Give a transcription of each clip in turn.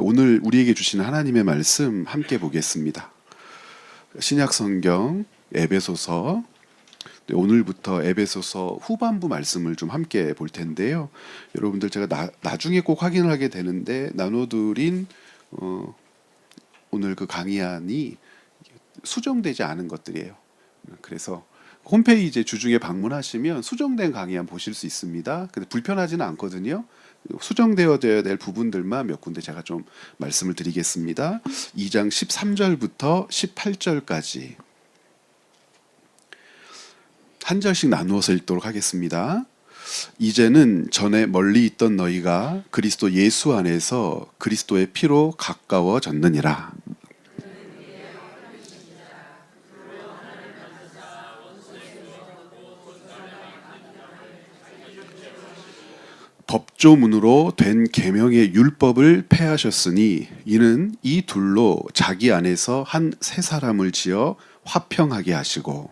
오늘 우리에게 주시는 하나님의 말씀 함께 보겠습니다. 신약 성경 에베소서, 오늘부터 에베소서 후반부 말씀을 좀 함께 볼 텐데요. 여러분들 제가 나중에 꼭 확인을 하게 되는데 나눠드린 오늘 그 강의안이 수정되지 않은 것들이에요. 그래서 홈페이지 주중에 방문하시면 수정된 강의안 보실 수 있습니다. 근데 불편하지는 않거든요. 수정되어야 될 부분들만 몇 군데 제가 좀 말씀을 드리겠습니다. 2장 13절부터 18절까지 한 절씩 나누어서 읽도록 하겠습니다. 이제는 전에 멀리 있던 너희가 그리스도 예수 안에서 그리스도의 피로 가까워졌느니라. 법조문으로 된 계명의 율법을 폐하셨으니 이는 이 둘로 자기 안에서 한 새 사람을 지어 화평하게 하시고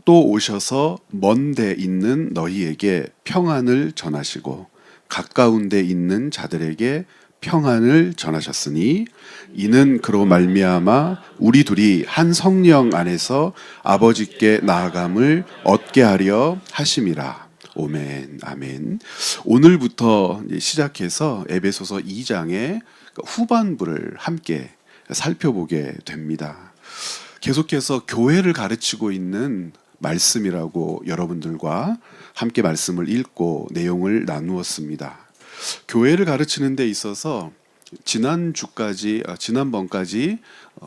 또 오셔서 먼 데 있는 너희에게 평안을 전하시고 가까운 데 있는 자들에게 평안을 전하셨으니 이는 그로 말미암아 우리 둘이 한 성령 안에서 아버지께 나아감을 얻게 하려 하심이라. 오멘, 아멘. 오늘부터 시작해서 에베소서 2장의 후반부를 함께 살펴보게 됩니다. 계속해서 교회를 가르치고 있는 말씀이라고 여러분들과 함께 말씀을 읽고 내용을 나누었습니다. 교회를 가르치는 데 있어서 지난번까지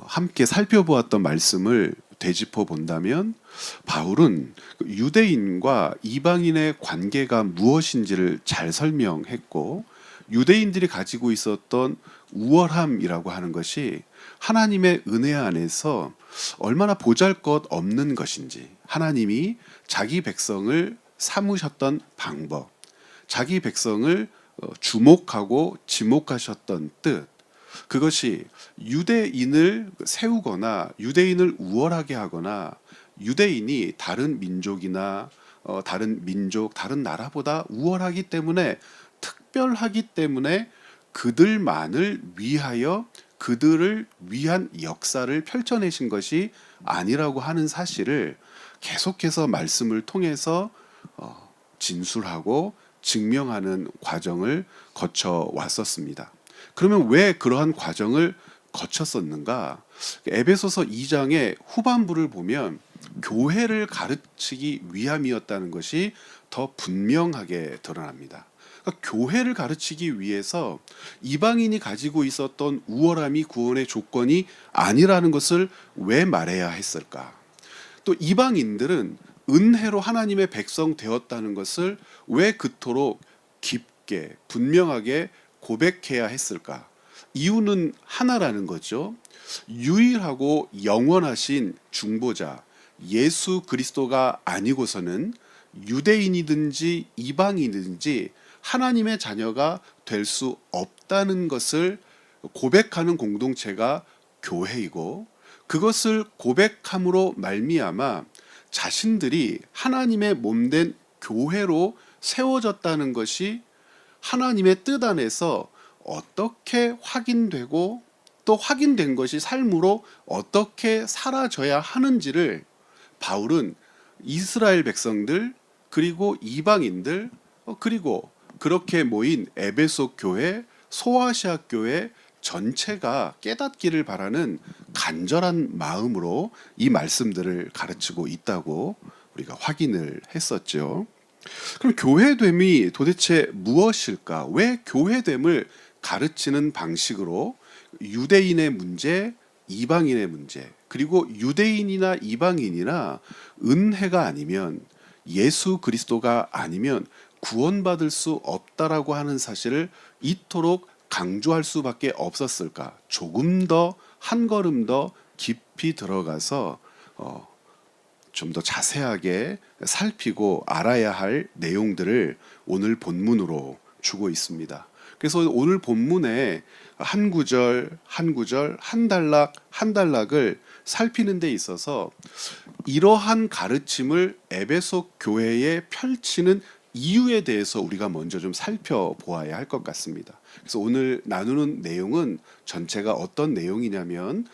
함께 살펴보았던 말씀을 되짚어 본다면 바울은 유대인과 이방인의 관계가 무엇인지를 잘 설명했고 유대인들이 가지고 있었던 우월함이라고 하는 것이 하나님의 은혜 안에서 얼마나 보잘것없는 것인지, 하나님이 자기 백성을 삼으셨던 방법, 자기 백성을 주목하고 지목하셨던 뜻, 그것이 유대인을 세우거나 유대인을 우월하게 하거나 유대인이 다른 민족이나 다른 민족, 다른 나라보다 우월하기 때문에, 특별하기 때문에 그들만을 위하여 그들을 위한 역사를 펼쳐내신 것이 아니라고 하는 사실을 계속해서 말씀을 통해서 진술하고 증명하는 과정을 거쳐 왔었습니다. 그러면 왜 그러한 과정을 거쳤었는가? 에베소서 2장의 후반부를 보면 교회를 가르치기 위함이었다는 것이 더 분명하게 드러납니다. 그러니까 교회를 가르치기 위해서 이방인이 가지고 있었던 우월함이 구원의 조건이 아니라는 것을 왜 말해야 했을까? 또 이방인들은 은혜로 하나님의 백성 되었다는 것을 왜 그토록 깊게 분명하게 고백해야 했을까? 이유는 하나라는 거죠. 유일하고 영원하신 중보자 예수 그리스도가 아니고서는 유대인이든지 이방인이든지 하나님의 자녀가 될 수 없다는 것을 고백하는 공동체가 교회이고, 그것을 고백함으로 말미암아 자신들이 하나님의 몸된 교회로 세워졌다는 것이 하나님의 뜻 안에서 어떻게 확인되고 또 확인된 것이 삶으로 어떻게 사라져야 하는지를 바울은 이스라엘 백성들, 그리고 이방인들, 그리고 그렇게 모인 에베소 교회, 소아시아 교회 전체가 깨닫기를 바라는 간절한 마음으로 이 말씀들을 가르치고 있다고 우리가 확인을 했었죠. 그럼 교회됨이 도대체 무엇일까? 왜 교회됨을 가르치는 방식으로 유대인의 문제, 이방인의 문제, 그리고 유대인이나 이방인이나 은혜가 아니면, 예수 그리스도가 아니면 구원받을 수 없다라고 하는 사실을 이토록 강조할 수밖에 없었을까? 조금 더, 한 걸음 더 깊이 들어가서 좀 더 자세하게 살피고 알아야 할 내용들을 오늘 본문으로 주고 있습니다. 그래서 오늘 본문에 한 구절, 한 구절, 한 단락, 한 단락을 살피는 데 있어서 이러한 가르침을 에베소 교회에 펼치는 이유에 대해서 우리가 먼저 좀 살펴보아야 할 것 같습니다. 그래서 오늘 나누는 내용은 전체가 어떤 내용이냐면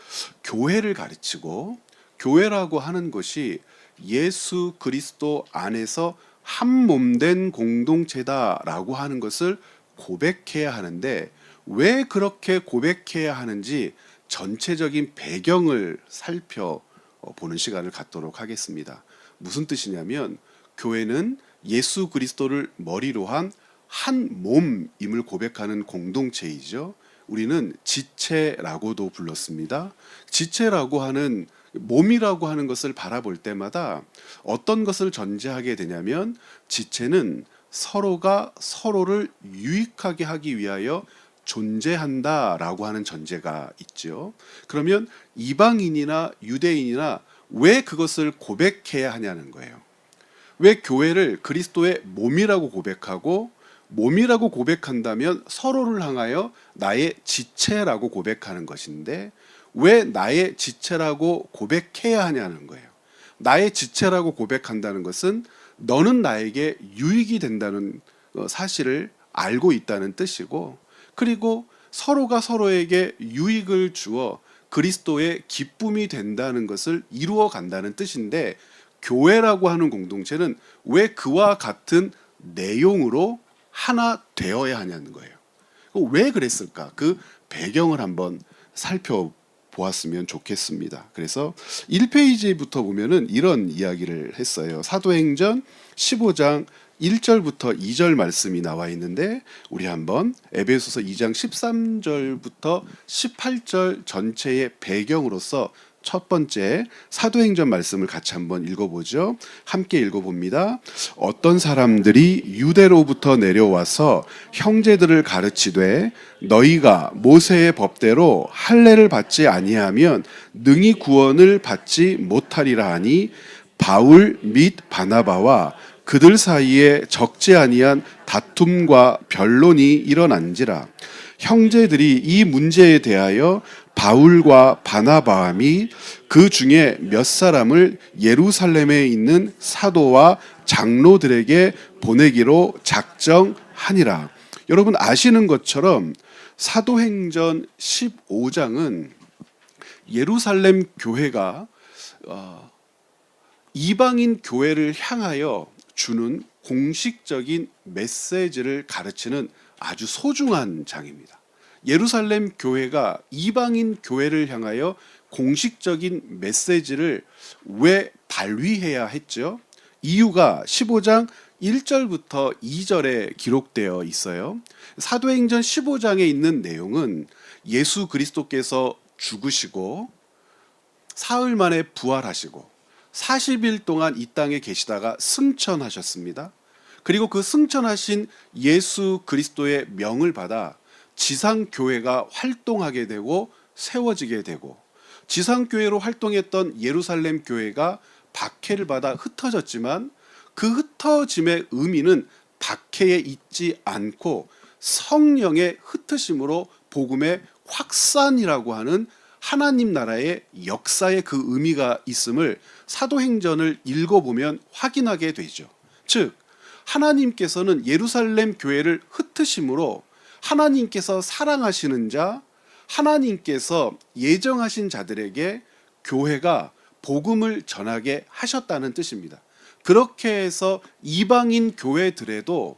교회를 가르치고 교회라고 하는 것이 예수 그리스도 안에서 한 몸된 공동체다라고 하는 것을 고백해야 하는데 왜 그렇게 고백해야 하는지 전체적인 배경을 살펴보는 시간을 갖도록 하겠습니다. 무슨 뜻이냐면 교회는 예수 그리스도를 머리로 한 한 몸임을 고백하는 공동체이죠. 우리는 지체라고도 불렀습니다. 지체라고 하는 몸이라고 하는 것을 바라볼 때마다 어떤 것을 전제하게 되냐면 지체는 서로가 서로를 유익하게 하기 위하여 존재한다라고 하는 전제가 있죠. 그러면 이방인이나 유대인이나 왜 그것을 고백해야 하냐는 거예요. 왜 교회를 그리스도의 몸이라고 고백하고 몸이라고 고백한다면 서로를 향하여 나의 지체라고 고백하는 것인데 왜 나의 지체라고 고백해야 하냐는 거예요. 나의 지체라고 고백한다는 것은 너는 나에게 유익이 된다는 사실을 알고 있다는 뜻이고 그리고 서로가 서로에게 유익을 주어 그리스도의 기쁨이 된다는 것을 이루어 간다는 뜻인데 교회라고 하는 공동체는 왜 그와 같은 내용으로 하나 되어야 하냐는 거예요. 왜 그랬을까? 그 배경을 한번 살펴보았으면 좋겠습니다. 그래서 1페이지부터 보면은 이런 이야기를 했어요. 사도행전 15장 1절부터 2절 말씀이 나와 있는데 우리 한번 에베소서 2장 13절부터 18절 전체의 배경으로서 첫 번째 사도행전 말씀을 같이 한번 읽어보죠. 함께 읽어봅니다. 어떤 사람들이 유대로부터 내려와서 형제들을 가르치되 너희가 모세의 법대로 할례를 받지 아니하면 능히 구원을 받지 못하리라 하니 바울 및 바나바와 그들 사이에 적지 아니한 다툼과 변론이 일어난지라. 형제들이 이 문제에 대하여 바울과 바나바 및 그 중에 몇 사람을 예루살렘에 있는 사도와 장로들에게 보내기로 작정하니라. 여러분 아시는 것처럼 사도행전 15장은 예루살렘 교회가 이방인 교회를 향하여 주는 공식적인 메시지를 가르치는 아주 소중한 장입니다. 예루살렘 교회가 이방인 교회를 향하여 공식적인 메시지를 왜 발휘해야 했죠? 이유가 15장 1절부터 2절에 기록되어 있어요. 사도행전 15장에 있는 내용은 예수 그리스도께서 죽으시고 사흘 만에 부활하시고 40일 동안 이 땅에 계시다가 승천하셨습니다. 그리고 그 승천하신 예수 그리스도의 명을 받아 지상교회가 활동하게 되고 세워지게 되고 지상교회로 활동했던 예루살렘 교회가 박해를 받아 흩어졌지만 그 흩어짐의 의미는 박해에 있지 않고 성령의 흩으심으로 복음의 확산이라고 하는 하나님 나라의 역사의 그 의미가 있음을 사도행전을 읽어보면 확인하게 되죠. 즉 하나님께서는 예루살렘 교회를 흩으심으로 하나님께서 사랑하시는 자, 하나님께서 예정하신 자들에게 교회가 복음을 전하게 하셨다는 뜻입니다. 그렇게 해서 이방인 교회들에도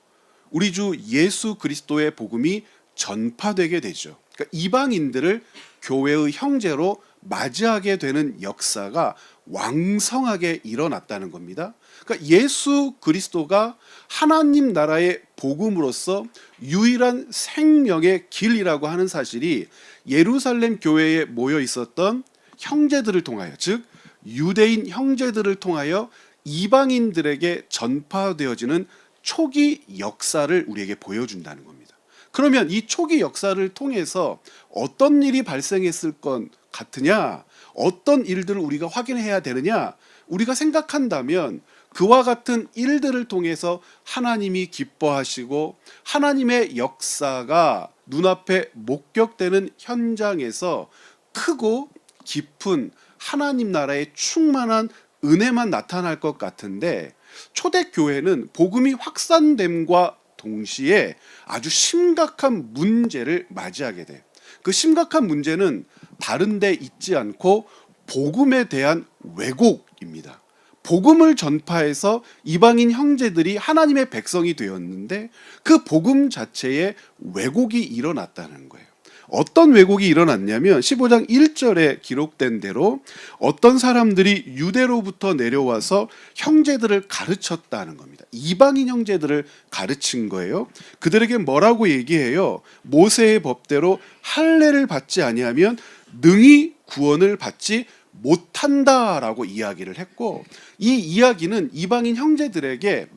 우리 주 예수 그리스도의 복음이 전파되게 되죠. 그러니까 이방인들을 교회의 형제로 맞이하게 되는 역사가 왕성하게 일어났다는 겁니다. 그러니까 예수 그리스도가 하나님 나라의 복음으로서 유일한 생명의 길이라고 하는 사실이 예루살렘 교회에 모여 있었던 형제들을 통하여, 즉 유대인 형제들을 통하여 이방인들에게 전파되어지는 초기 역사를 우리에게 보여준다는 겁니다. 그러면 이 초기 역사를 통해서 어떤 일이 발생했을 것 같으냐, 어떤 일들을 우리가 확인해야 되느냐, 우리가 생각한다면 그와 같은 일들을 통해서 하나님이 기뻐하시고 하나님의 역사가 눈앞에 목격되는 현장에서 크고 깊은 하나님 나라의 충만한 은혜만 나타날 것 같은데, 초대교회는 복음이 확산됨과 동시에 아주 심각한 문제를 맞이하게 돼요. 그 심각한 문제는 다른 데 있지 않고 복음에 대한 왜곡입니다. 복음을 전파해서 이방인 형제들이 하나님의 백성이 되었는데 그 복음 자체에 왜곡이 일어났다는 거예요. 어떤 왜곡이 일어났냐면 15장 1절에 기록된 대로 어떤 사람들이 유대로부터 내려와서 형제들을 가르쳤다는 겁니다. 이방인 형제들을 가르친 거예요. 그들에게 뭐라고 얘기해요? 모세의 법대로 할례를 받지 아니하면 능히 구원을 받지 못한다라고 이야기를 했고, 이 이야기는 이방인 형제들에게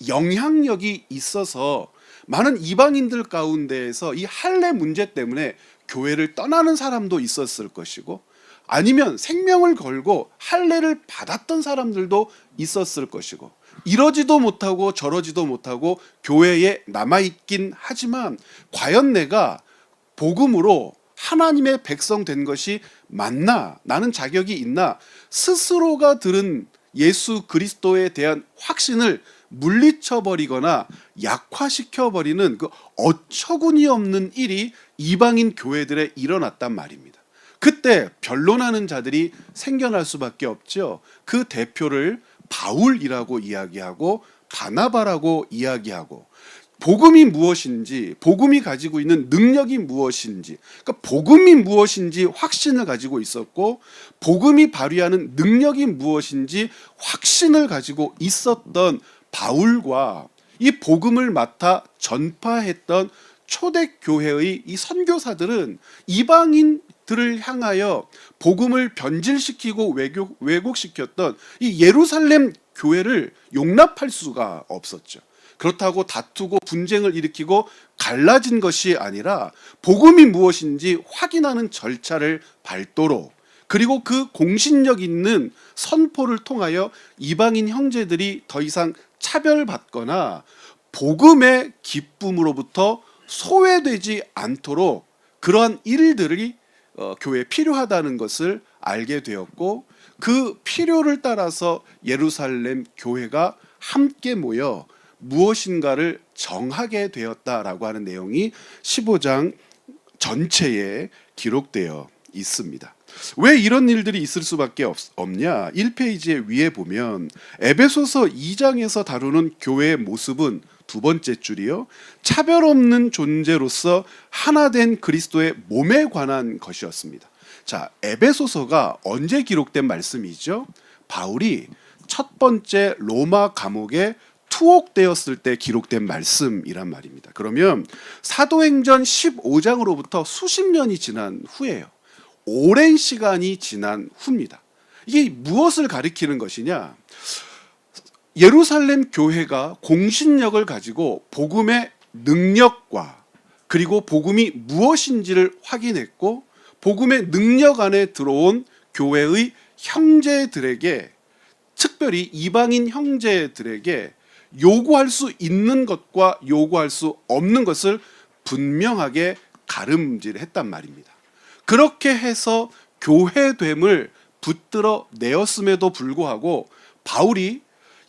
영향력이 있어서 많은 이방인들 가운데에서 이 할례 문제 때문에 교회를 떠나는 사람도 있었을 것이고, 아니면 생명을 걸고 할례를 받았던 사람들도 있었을 것이고, 이러지도 못하고 저러지도 못하고 교회에 남아있긴 하지만 과연 내가 복음으로 하나님의 백성 된 것이 맞나? 나는 자격이 있나? 스스로가 들은 예수 그리스도에 대한 확신을 물리쳐버리거나 약화시켜버리는 그 어처구니 없는 일이 이방인 교회들에 일어났단 말입니다. 그때 변론하는 자들이 생겨날 수밖에 없죠. 그 대표를 바울이라고 이야기하고 바나바라고 이야기하고, 복음이 무엇인지, 복음이 가지고 있는 능력이 무엇인지, 그러니까 복음이 무엇인지 확신을 가지고 있었고, 복음이 발휘하는 능력이 무엇인지 확신을 가지고 있었던 바울과 이 복음을 맡아 전파했던 초대교회의 이 선교사들은 이방인들을 향하여 복음을 변질시키고 왜곡시켰던 이 예루살렘 교회를 용납할 수가 없었죠. 그렇다고 다투고 분쟁을 일으키고 갈라진 것이 아니라 복음이 무엇인지 확인하는 절차를 밟도록, 그리고 그 공신력 있는 선포를 통하여 이방인 형제들이 더 이상 차별받거나 복음의 기쁨으로부터 소외되지 않도록 그러한 일들이 교회에 필요하다는 것을 알게 되었고, 그 필요를 따라서 예루살렘 교회가 함께 모여 무엇인가를 정하게 되었다라고 하는 내용이 15장 전체에 기록되어 있습니다. 왜 이런 일들이 있을 수밖에 없냐? 1페이지에 위에 보면 에베소서 2장에서 다루는 교회의 모습은 두 번째 줄이요, 차별 없는 존재로서 하나 된 그리스도의 몸에 관한 것이었습니다. 자, 에베소서가 언제 기록된 말씀이죠? 바울이 첫 번째 로마 감옥에 투옥되었을 때 기록된 말씀이란 말입니다. 그러면 사도행전 15장으로부터 수십 년이 지난 후예요. 오랜 시간이 지난 후입니다. 이게 무엇을 가리키는 것이냐? 예루살렘 교회가 공신력을 가지고 복음의 능력과 그리고 복음이 무엇인지를 확인했고, 복음의 능력 안에 들어온 교회의 형제들에게, 특별히 이방인 형제들에게 요구할 수 있는 것과 요구할 수 없는 것을 분명하게 가름질했단 말입니다. 그렇게 해서 교회됨을 붙들어 내었음에도 불구하고 바울이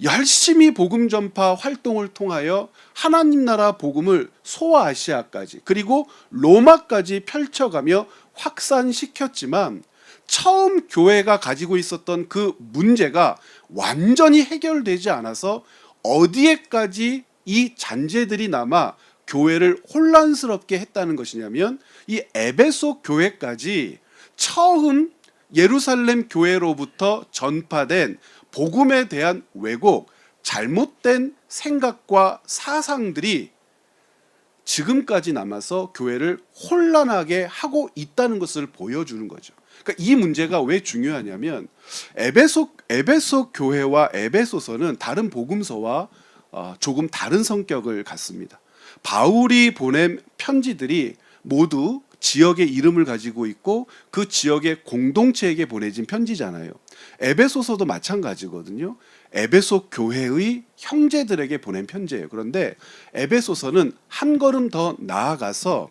열심히 복음 전파 활동을 통하여 하나님 나라 복음을 소아시아까지 그리고 로마까지 펼쳐가며 확산시켰지만, 처음 교회가 가지고 있었던 그 문제가 완전히 해결되지 않아서 어디에까지 이 잔재들이 남아 교회를 혼란스럽게 했다는 것이냐면, 이 에베소 교회까지 처음 예루살렘 교회로부터 전파된 복음에 대한 왜곡, 잘못된 생각과 사상들이 지금까지 남아서 교회를 혼란하게 하고 있다는 것을 보여주는 거죠. 그러니까 이 문제가 왜 중요하냐면, 에베소 교회와 에베소서는 다른 복음서와 조금 다른 성격을 갖습니다. 바울이 보낸 편지들이 모두 지역의 이름을 가지고 있고 그 지역의 공동체에게 보내진 편지잖아요. 에베소서도 마찬가지거든요. 에베소 교회의 형제들에게 보낸 편지예요. 그런데 에베소서는 한 걸음 더 나아가서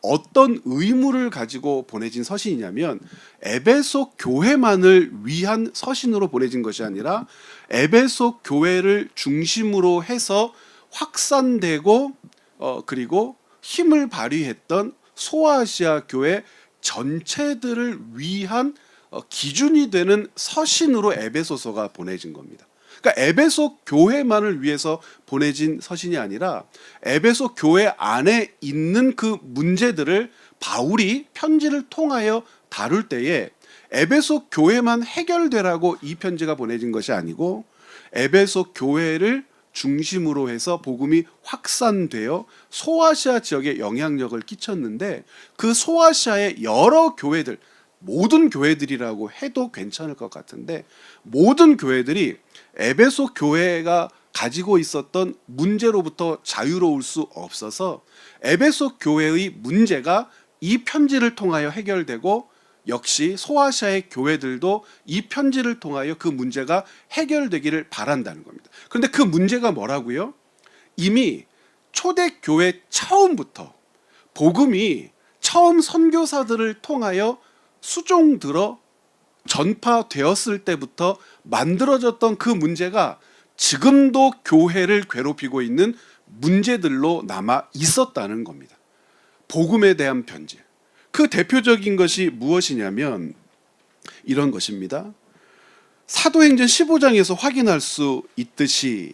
어떤 의무를 가지고 보내진 서신이냐면 에베소 교회만을 위한 서신으로 보내진 것이 아니라 에베소 교회를 중심으로 해서 확산되고 그리고 힘을 발휘했던 소아시아 교회 전체들을 위한 기준이 되는 서신으로 에베소서가 보내진 겁니다. 그러니까 에베소 교회만을 위해서 보내진 서신이 아니라 에베소 교회 안에 있는 그 문제들을 바울이 편지를 통하여 다룰 때에 에베소 교회만 해결되라고 이 편지가 보내진 것이 아니고 에베소 교회를 중심으로 해서 복음이 확산되어 소아시아 지역에 영향력을 끼쳤는데 그 소아시아의 여러 교회들, 모든 교회들이라고 해도 괜찮을 것 같은데 모든 교회들이 에베소 교회가 가지고 있었던 문제로부터 자유로울 수 없어서 에베소 교회의 문제가 이 편지를 통하여 해결되고 역시 소아시아의 교회들도 이 편지를 통하여 그 문제가 해결되기를 바란다는 겁니다. 그런데 그 문제가 뭐라고요? 이미 초대교회 처음부터 복음이 처음 선교사들을 통하여 수종들어 전파되었을 때부터 만들어졌던 그 문제가 지금도 교회를 괴롭히고 있는 문제들로 남아 있었다는 겁니다. 복음에 대한 편지. 그 대표적인 것이 무엇이냐면 이런 것입니다. 사도행전 15장에서 확인할 수 있듯이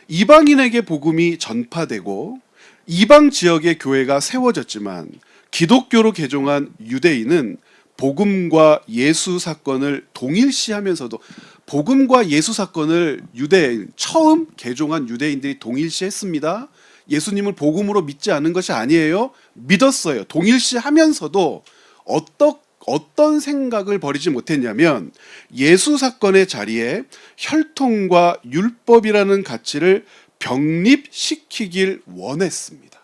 이방인에게 복음이 전파되고 이방 지역의 교회가 세워졌지만 기독교로 개종한 유대인은 복음과 예수 사건을 동일시하면서도 복음과 예수 사건을 유대인 처음 개종한 유대인들이 동일시했습니다. 예수님을 복음으로 믿지 않은 것이 아니에요. 믿었어요. 동일시하면서도 어떤 생각을 버리지 못했냐면 예수 사건의 자리에 혈통과 율법이라는 가치를 병립시키길 원했습니다.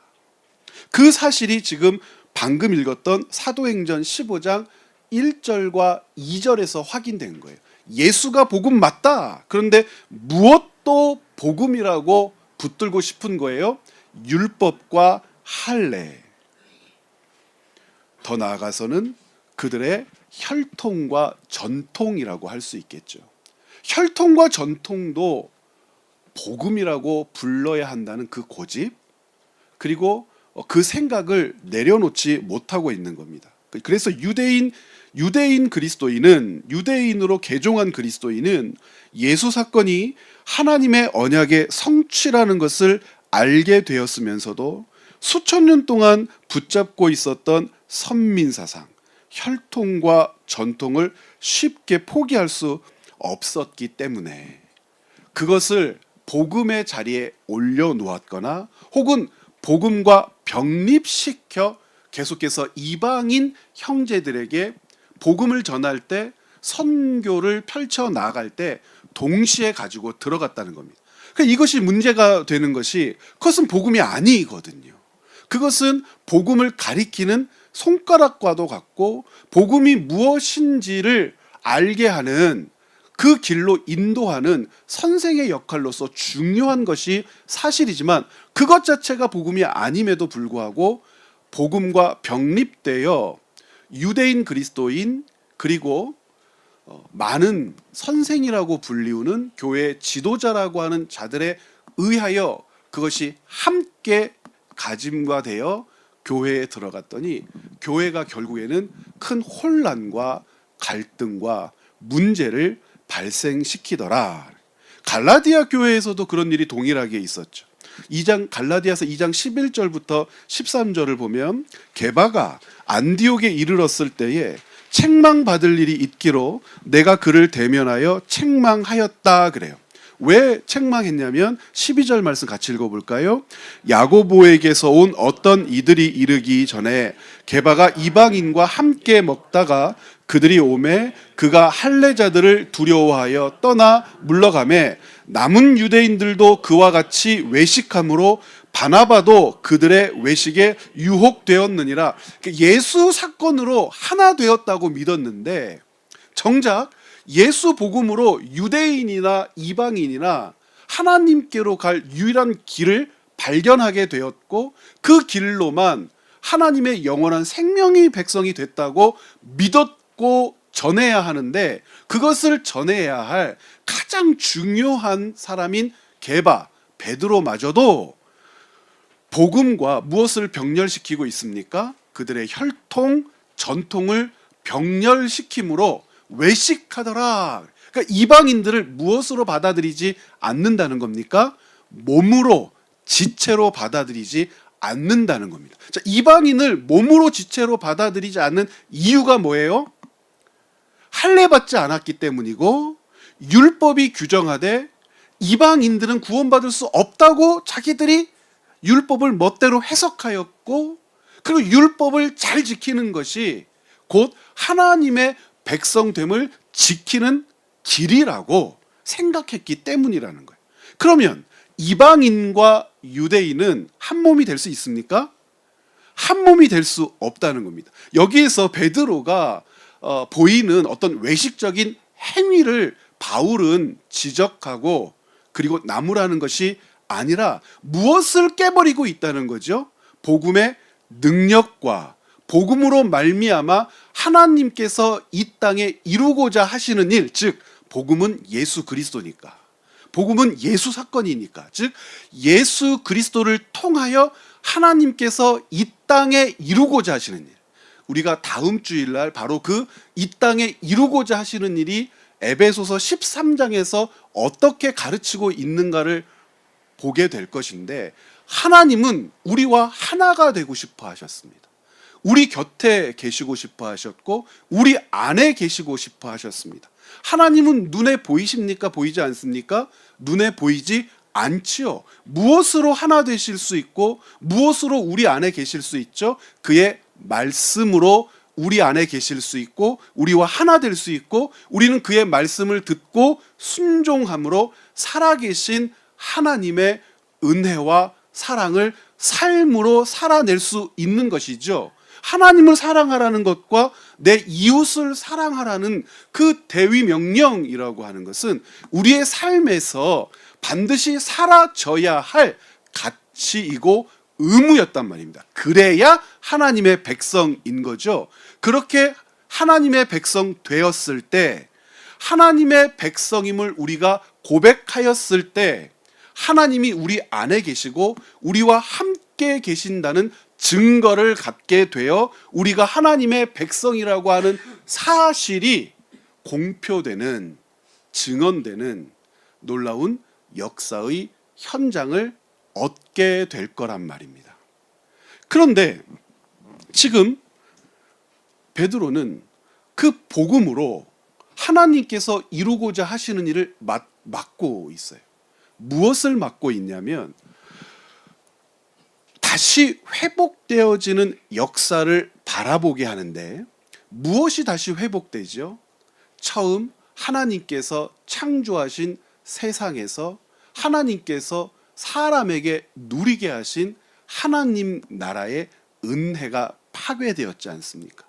그 사실이 지금 방금 읽었던 사도행전 15장 1절과 2절에서 확인된 거예요. 예수가 복음 맞다. 그런데 무엇도 복음이라고 붙들고 싶은 거예요. 율법과 할례. 더 나아가서는 그들의 혈통과 전통이라고 할 수 있겠죠. 혈통과 전통도 복음이라고 불러야 한다는 그 고집, 그리고 그 생각을 내려놓지 못하고 있는 겁니다. 그래서 유대인 그리스도인은, 유대인으로 개종한 그리스도인은 예수 사건이 하나님의 언약의 성취라는 것을 알게 되었으면서도 수천 년 동안 붙잡고 있었던 선민사상, 혈통과 전통을 쉽게 포기할 수 없었기 때문에 그것을 복음의 자리에 올려놓았거나 혹은 복음과 병립시켜 계속해서 이방인 형제들에게 복음을 전할 때, 선교를 펼쳐 나갈 때 동시에 가지고 들어갔다는 겁니다. 그러니까 이것이 문제가 되는 것이 그것은 복음이 아니거든요. 그것은 복음을 가리키는 손가락과도 같고 복음이 무엇인지를 알게 하는 그 길로 인도하는 선생의 역할로서 중요한 것이 사실이지만 그것 자체가 복음이 아님에도 불구하고 복음과 병립되어 유대인 그리스도인 그리고 많은 선생이라고 불리우는 교회 지도자라고 하는 자들에 의하여 그것이 함께 가짐과되어 교회에 들어갔더니 교회가 결국에는 큰 혼란과 갈등과 문제를 발생시키더라. 갈라디아 교회에서도 그런 일이 동일하게 있었죠. 갈라디아서 2장 11절부터 13절을 보면 게바가 안디옥에 이르렀을 때에 책망받을 일이 있기로 내가 그를 대면하여 책망하였다 그래요. 왜 책망했냐면 12절 말씀 같이 읽어볼까요? 야고보에게서 온 어떤 이들이 이르기 전에 게바가 이방인과 함께 먹다가 그들이 오매 그가 할례자들을 두려워하여 떠나 물러가매 남은 유대인들도 그와 같이 외식함으로 바나바도 그들의 외식에 유혹되었느니라. 예수 사건으로 하나 되었다고 믿었는데 정작 예수 복음으로 유대인이나 이방인이나 하나님께로 갈 유일한 길을 발견하게 되었고 그 길로만 하나님의 영원한 생명의 백성이 됐다고 믿었고 전해야 하는데 그것을 전해야 할 가장 중요한 사람인 게바 베드로마저도 복음과 무엇을 병렬시키고 있습니까? 그들의 혈통, 전통을 병렬시킴으로 외식하더라. 그러니까 이방인들을 무엇으로 받아들이지 않는다는 겁니까? 몸으로, 지체로 받아들이지 않는다는 겁니다. 자, 이방인을 몸으로, 지체로 받아들이지 않는 이유가 뭐예요? 할례받지 않았기 때문이고 율법이 규정하되 이방인들은 구원받을 수 없다고 자기들이 율법을 멋대로 해석하였고 그리고 율법을 잘 지키는 것이 곧 하나님의 백성됨을 지키는 길이라고 생각했기 때문이라는 거예요. 그러면 이방인과 유대인은 한 몸이 될 수 있습니까? 한 몸이 될 수 없다는 겁니다. 여기에서 베드로가 보이는 어떤 외식적인 행위를 바울은 지적하고 그리고 나무라는 것이 아니라 무엇을 깨버리고 있다는 거죠? 복음의 능력과 복음으로 말미암아 하나님께서 이 땅에 이루고자 하시는 일, 즉 복음은 예수 그리스도니까, 복음은 예수 사건이니까, 즉 예수 그리스도를 통하여 하나님께서 이 땅에 이루고자 하시는 일, 우리가 다음 주일날 바로 그 이 땅에 이루고자 하시는 일이 에베소서 13장에서 어떻게 가르치고 있는가를 보게 될 것인데 하나님은 우리와 하나가 되고 싶어 하셨습니다. 우리 곁에 계시고 싶어 하셨고 우리 안에 계시고 싶어 하셨습니다. 하나님은 눈에 보이십니까? 보이지 않습니까? 눈에 보이지 않지요. 무엇으로 하나 되실 수 있고 무엇으로 우리 안에 계실 수 있죠? 그의 말씀으로 우리 안에 계실 수 있고 우리와 하나 될 수 있고 우리는 그의 말씀을 듣고 순종함으로 살아계신 하나님의 은혜와 사랑을 삶으로 살아낼 수 있는 것이죠. 하나님을 사랑하라는 것과 내 이웃을 사랑하라는 그 대위 명령이라고 하는 것은 우리의 삶에서 반드시 사라져야 할 가치이고 의무였단 말입니다. 그래야 하나님의 백성인 거죠. 그렇게 하나님의 백성 되었을 때, 하나님의 백성임을 우리가 고백하였을 때 하나님이 우리 안에 계시고 우리와 함께 계신다는 증거를 갖게 되어 우리가 하나님의 백성이라고 하는 사실이 공표되는, 증언되는 놀라운 역사의 현장을 얻게 될 거란 말입니다. 그런데 지금 베드로는 그 복음으로 하나님께서 이루고자 하시는 일을 막고 있어요. 무엇을 막고 있냐면 다시 회복되어지는 역사를 바라보게 하는데 무엇이 다시 회복되죠? 처음 하나님께서 창조하신 세상에서 하나님께서 사람에게 누리게 하신 하나님 나라의 은혜가 파괴되었지 않습니까?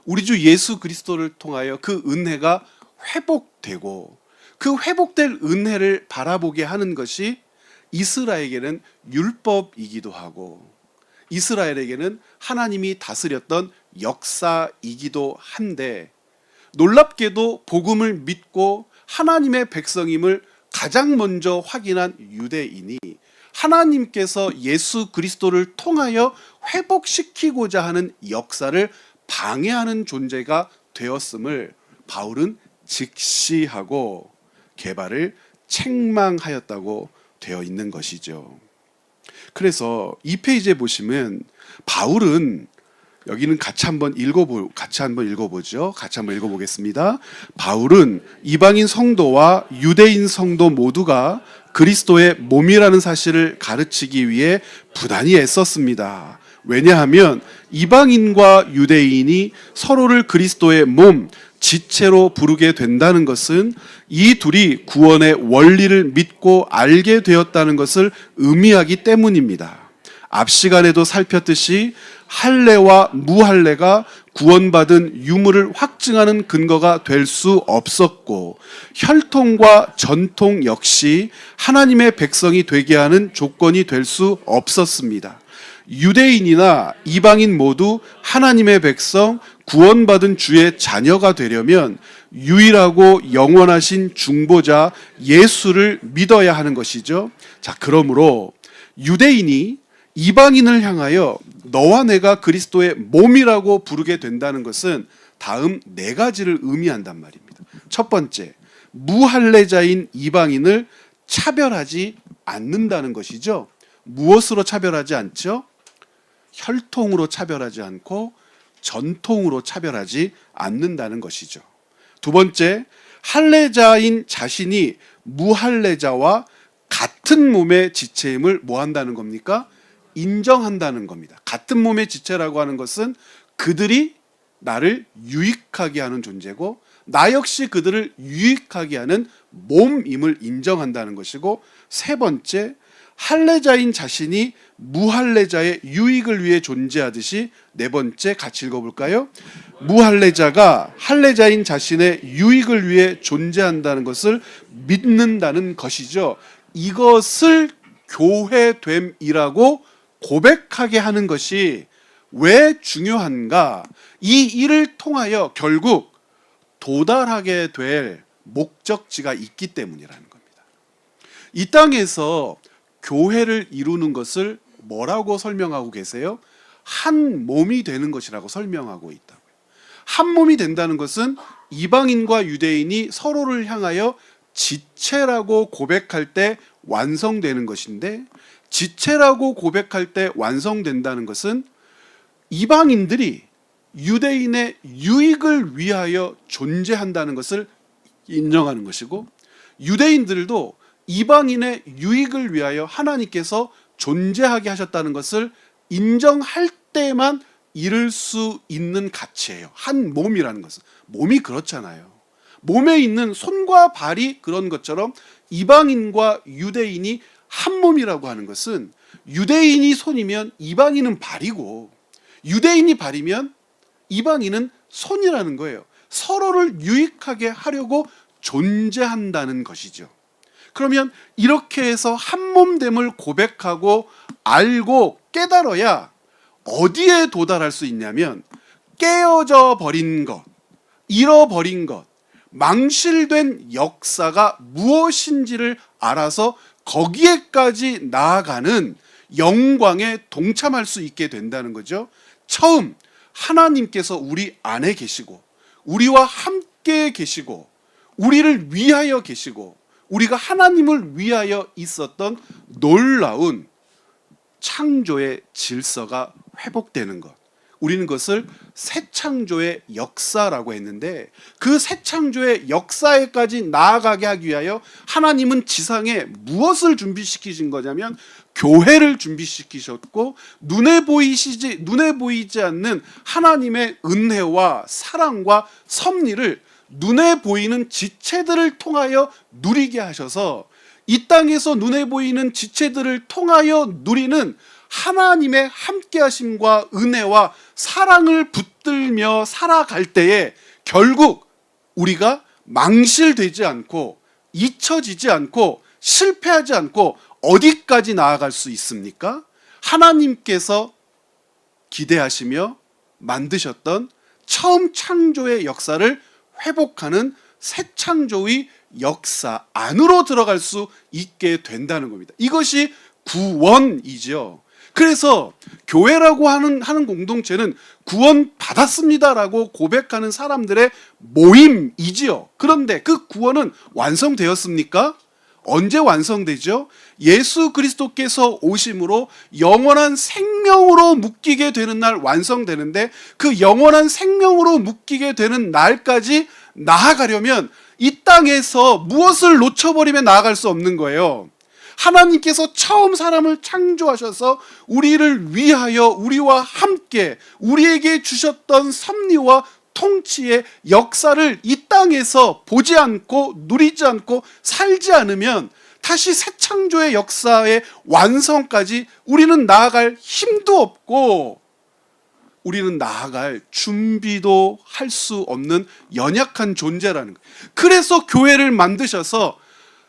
우리 주 예수 그리스도를 통하여 그 은혜가 회복되고 그 회복될 은혜를 바라보게 하는 것이 이스라엘에게는 율법이기도 하고 이스라엘에게는 하나님이 다스렸던 역사이기도 한데 놀랍게도 복음을 믿고 하나님의 백성임을 가장 먼저 확인한 유대인이 하나님께서 예수 그리스도를 통하여 회복시키고자 하는 역사를 방해하는 존재가 되었음을 바울은 직시하고 게바를 책망하였다고 되어 있는 것이죠. 그래서 이 페이지에 보시면 바울은 여기는 같이 한번 읽어보죠. 같이 한번 읽어보겠습니다. 바울은 이방인 성도와 유대인 성도 모두가 그리스도의 몸이라는 사실을 가르치기 위해 부단히 애썼습니다. 왜냐하면 이방인과 유대인이 서로를 그리스도의 몸, 지체로 부르게 된다는 것은 이 둘이 구원의 원리를 믿고 알게 되었다는 것을 의미하기 때문입니다. 앞 시간에도 살폈듯이 할례와 무할례가 구원받은 유무를 확증하는 근거가 될 수 없었고, 혈통과 전통 역시 하나님의 백성이 되게 하는 조건이 될 수 없었습니다. 유대인이나 이방인 모두 하나님의 백성, 구원받은 주의 자녀가 되려면 유일하고 영원하신 중보자 예수를 믿어야 하는 것이죠. 자, 그러므로 유대인이 이방인을 향하여 너와 내가 그리스도의 몸이라고 부르게 된다는 것은 다음 네 가지를 의미한단 말입니다. 첫 번째, 무할례자인 이방인을 차별하지 않는다는 것이죠. 무엇으로 차별하지 않죠? 혈통으로 차별하지 않고 전통으로 차별하지 않는다는 것이죠. 두 번째, 할례자인 자신이 무할례자와 같은 몸의 지체임을 뭐 한다는 겁니까? 인정한다는 겁니다. 같은 몸의 지체라고 하는 것은 그들이 나를 유익하게 하는 존재고, 나 역시 그들을 유익하게 하는 몸임을 인정한다는 것이고, 세 번째, 할례자인 자신이 무할례자의 유익을 위해 존재하듯이, 네 번째 같이 읽어볼까요? 무할례자가 할례자인 자신의 유익을 위해 존재한다는 것을 믿는다는 것이죠. 이것을 교회됨이라고 고백하게 하는 것이 왜 중요한가? 이 일을 통하여 결국 도달하게 될 목적지가 있기 때문이라는 겁니다. 이 땅에서 교회를 이루는 것을 뭐라고 설명하고 계세요? 한 몸이 되는 것이라고 설명하고 있다고요. 한 몸이 된다는 것은 이방인과 유대인이 서로를 향하여 지체라고 고백할 때 완성되는 것인데, 지체라고 고백할 때 완성된다는 것은 이방인들이 유대인의 유익을 위하여 존재한다는 것을 인정하는 것이고, 유대인들도 이방인의 유익을 위하여 하나님께서 존재하게 하셨다는 것을 인정할 때만 이룰 수 있는 가치예요. 한 몸이라는 것은. 몸이 그렇잖아요. 몸에 있는 손과 발이 그런 것처럼 이방인과 유대인이 한 몸이라고 하는 것은, 유대인이 손이면 이방인은 발이고, 유대인이 발이면 이방인은 손이라는 거예요. 서로를 유익하게 하려고 존재한다는 것이죠. 그러면 이렇게 해서 한 몸됨을 고백하고 알고 깨달아야 어디에 도달할 수 있냐면, 깨어져 버린 것, 잃어버린 것, 망실된 역사가 무엇인지를 알아서 거기에까지 나아가는 영광에 동참할 수 있게 된다는 거죠. 처음 하나님께서 우리 안에 계시고, 우리와 함께 계시고, 우리를 위하여 계시고, 우리가 하나님을 위하여 있었던 놀라운 창조의 질서가 회복되는 것, 우리는 그것을 새 창조의 역사라고 했는데, 그 새 창조의 역사에까지 나아가게 하기 위하여 하나님은 지상에 무엇을 준비시키신 거냐면 교회를 준비시키셨고, 눈에 보이지 않는 하나님의 은혜와 사랑과 섭리를 눈에 보이는 지체들을 통하여 누리게 하셔서, 이 땅에서 눈에 보이는 지체들을 통하여 누리는 하나님의 함께하심과 은혜와 사랑을 붙들며 살아갈 때에 결국 우리가 망실되지 않고 잊혀지지 않고 실패하지 않고 어디까지 나아갈 수 있습니까? 하나님께서 기대하시며 만드셨던 처음 창조의 역사를 회복하는 새 창조의 역사 안으로 들어갈 수 있게 된다는 겁니다. 이것이 구원이죠. 그래서 교회라고 하는 공동체는 구원 받았습니다라고 고백하는 사람들의 모임이지요. 그런데 그 구원은 완성되었습니까? 언제 완성되죠? 예수 그리스도께서 오심으로 영원한 생명으로 묶이게 되는 날 완성되는데, 그 영원한 생명으로 묶이게 되는 날까지 나아가려면 이 땅에서 무엇을 놓쳐버리면 나아갈 수 없는 거예요. 하나님께서 처음 사람을 창조하셔서 우리를 위하여 우리와 함께 우리에게 주셨던 섭리와 통치의 역사를 이 땅에서 보지 않고 누리지 않고 살지 않으면 다시 새 창조의 역사의 완성까지 우리는 나아갈 힘도 없고 우리는 나아갈 준비도 할 수 없는 연약한 존재라는 거예요. 그래서 교회를 만드셔서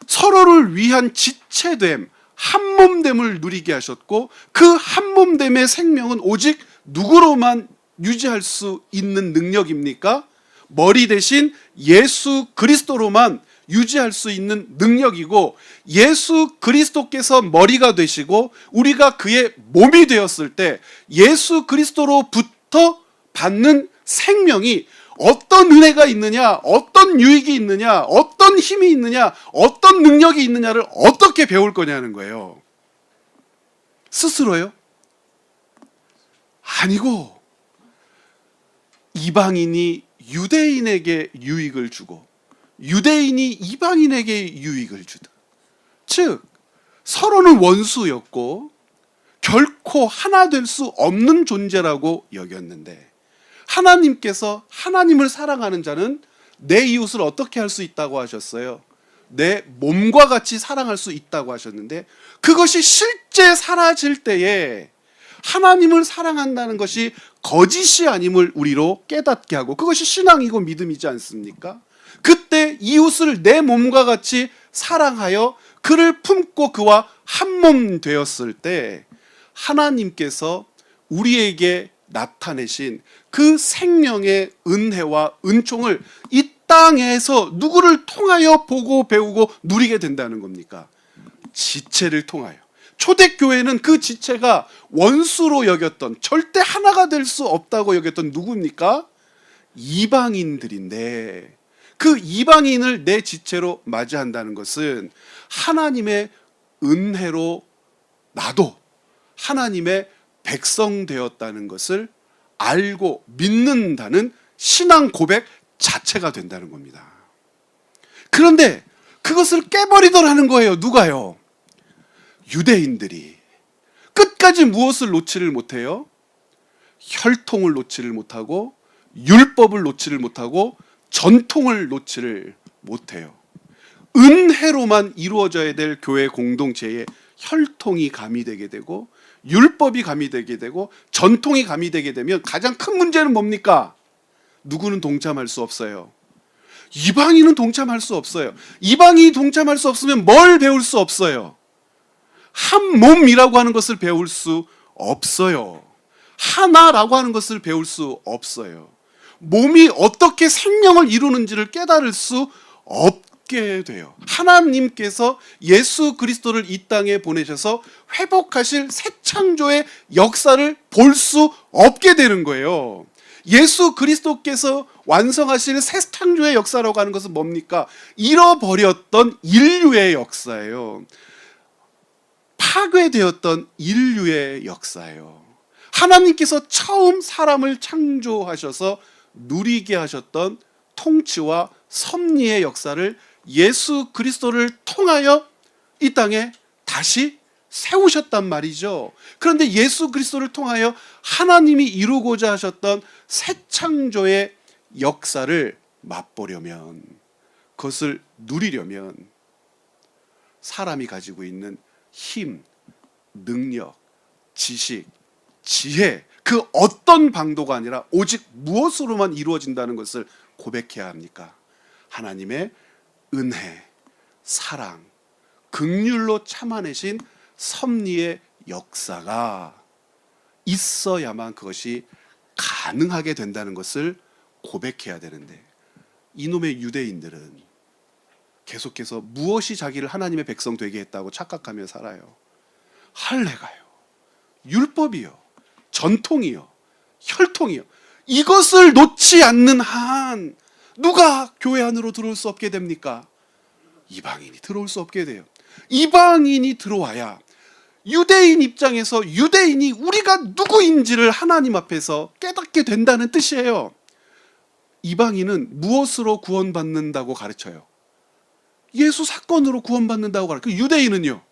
서로를 위한 지체됨, 한몸됨을 누리게 하셨고 그 한몸됨의 생명은 오직 누구로만 유지할 수 있는 능력입니까? 머리 대신 예수 그리스도로만 유지할 수 있는 능력이고, 예수 그리스도께서 머리가 되시고 우리가 그의 몸이 되었을 때 예수 그리스도로부터 받는 생명이 어떤 은혜가 있느냐, 어떤 유익이 있느냐, 어떤 힘이 있느냐, 어떤 능력이 있느냐를 어떻게 배울 거냐는 거예요. 스스로요? 아니고 이방인이 유대인에게 유익을 주고 유대인이 이방인에게 유익을 주다. 즉 서로는 원수였고 결코 하나 될 수 없는 존재라고 여겼는데, 하나님께서 하나님을 사랑하는 자는 내 이웃을 어떻게 할 수 있다고 하셨어요? 내 몸과 같이 사랑할 수 있다고 하셨는데, 그것이 실제 사라질 때에 하나님을 사랑한다는 것이 거짓이 아님을 우리로 깨닫게 하고, 그것이 신앙이고 믿음이지 않습니까? 그때 이웃을 내 몸과 같이 사랑하여 그를 품고 그와 한몸 되었을 때 하나님께서 우리에게 나타내신 그 생명의 은혜와 은총을 이 땅에서 누구를 통하여 보고 배우고 누리게 된다는 겁니까? 지체를 통하여. 초대교회는 그 지체가 원수로 여겼던, 절대 하나가 될 수 없다고 여겼던 누구입니까? 이방인들인데, 그 이방인을 내 지체로 맞이한다는 것은 하나님의 은혜로 나도 하나님의 백성 되었다는 것을 알고 믿는다는 신앙 고백 자체가 된다는 겁니다. 그런데 그것을 깨버리더라는 거예요. 누가요? 유대인들이. 끝까지 무엇을 놓지를 못해요? 혈통을 놓지를 못하고 율법을 놓지를 못하고 전통을 놓지를 못해요. 은혜로만 이루어져야 될 교회 공동체에 혈통이 가미되게 되고 율법이 가미되게 되고 전통이 가미되게 되면 가장 큰 문제는 뭡니까? 누구는 동참할 수 없어요. 이방인은 동참할 수 없어요. 이방인이 동참할 수 없으면 뭘 배울 수 없어요? 한 몸이라고 하는 것을 배울 수 없어요. 하나라고 하는 것을 배울 수 없어요. 몸이 어떻게 생명을 이루는지를 깨달을 수 없게 돼요. 하나님께서 예수 그리스도를 이 땅에 보내셔서 회복하실 새 창조의 역사를 볼 수 없게 되는 거예요. 예수 그리스도께서 완성하실 새 창조의 역사라고 하는 것은 뭡니까? 잃어버렸던 인류의 역사예요. 파괴되었던 인류의 역사예요. 하나님께서 처음 사람을 창조하셔서 누리게 하셨던 통치와 섭리의 역사를 예수 그리스도를 통하여 이 땅에 다시 세우셨단 말이죠. 그런데 예수 그리스도를 통하여 하나님이 이루고자 하셨던 새 창조의 역사를 맛보려면, 그것을 누리려면 사람이 가지고 있는 힘, 능력, 지식, 지혜, 그 어떤 방도가 아니라 오직 무엇으로만 이루어진다는 것을 고백해야 합니까? 하나님의 은혜, 사랑, 긍휼로 참아내신 섭리의 역사가 있어야만 그것이 가능하게 된다는 것을 고백해야 되는데, 이놈의 유대인들은 계속해서 무엇이 자기를 하나님의 백성 되게 했다고 착각하며 살아요. 할례가요, 율법이요, 전통이요, 혈통이요. 이것을 놓지 않는 한 누가 교회 안으로 들어올 수 없게 됩니까? 이방인이 들어올 수 없게 돼요. 이방인이 들어와야 유대인 입장에서 유대인이 우리가 누구인지를 하나님 앞에서 깨닫게 된다는 뜻이에요. 이방인은 무엇으로 구원받는다고 가르쳐요? 예수 사건으로 구원받는다고 가르쳐요. 유대인은요?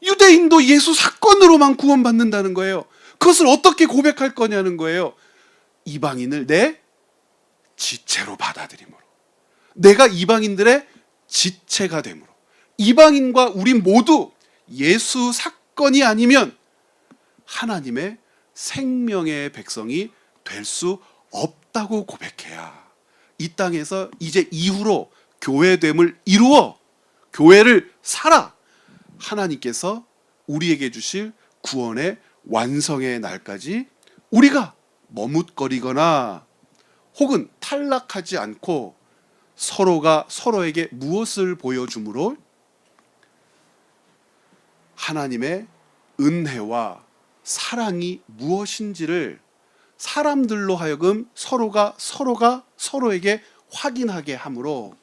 유대인도 예수 사건으로만 구원받는다는 거예요. 그것을 어떻게 고백할 거냐는 거예요. 이방인을 내 지체로 받아들임으로, 내가 이방인들의 지체가 됨으로. 이방인과 우리 모두 예수 사건이 아니면 하나님의 생명의 백성이 될 수 없다고 고백해야 이 땅에서 이제 이후로 교회됨을 이루어 교회를 살아 하나님께서 우리에게 주실 구원의 완성의 날까지 우리가 머뭇거리거나 혹은 탈락하지 않고 서로가 서로에게 무엇을 보여주므로 하나님의 은혜와 사랑이 무엇인지를 사람들로 하여금 서로가 서로에게 확인하게 함으로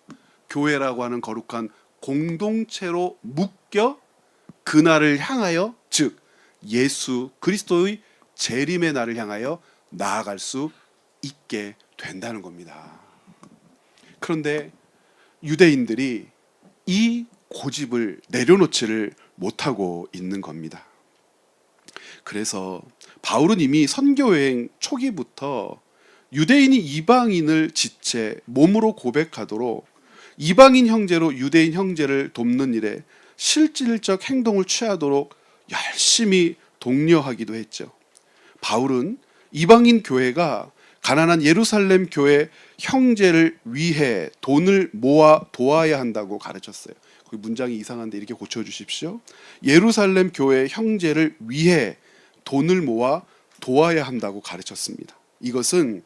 교회라고 하는 거룩한 공동체로 묶여 그날을 향하여, 즉 예수 그리스도의 재림의 날을 향하여 나아갈 수 있게 된다는 겁니다. 그런데 유대인들이 이 고집을 내려놓지를 못하고 있는 겁니다. 그래서 바울은 이미 선교여행 초기부터 유대인이 이방인을 지체 몸으로 고백하도록 이방인 형제로 유대인 형제를 돕는 일에 실질적 행동을 취하도록 열심히 독려하기도 했죠. 바울은 이방인 교회가 가난한 예루살렘 교회 형제를 위해 돈을 모아 도와야 한다고 가르쳤어요. 그 문장이 이상한데 이렇게 고쳐주십시오. 예루살렘 교회 형제를 위해 돈을 모아 도와야 한다고 가르쳤습니다. 이것은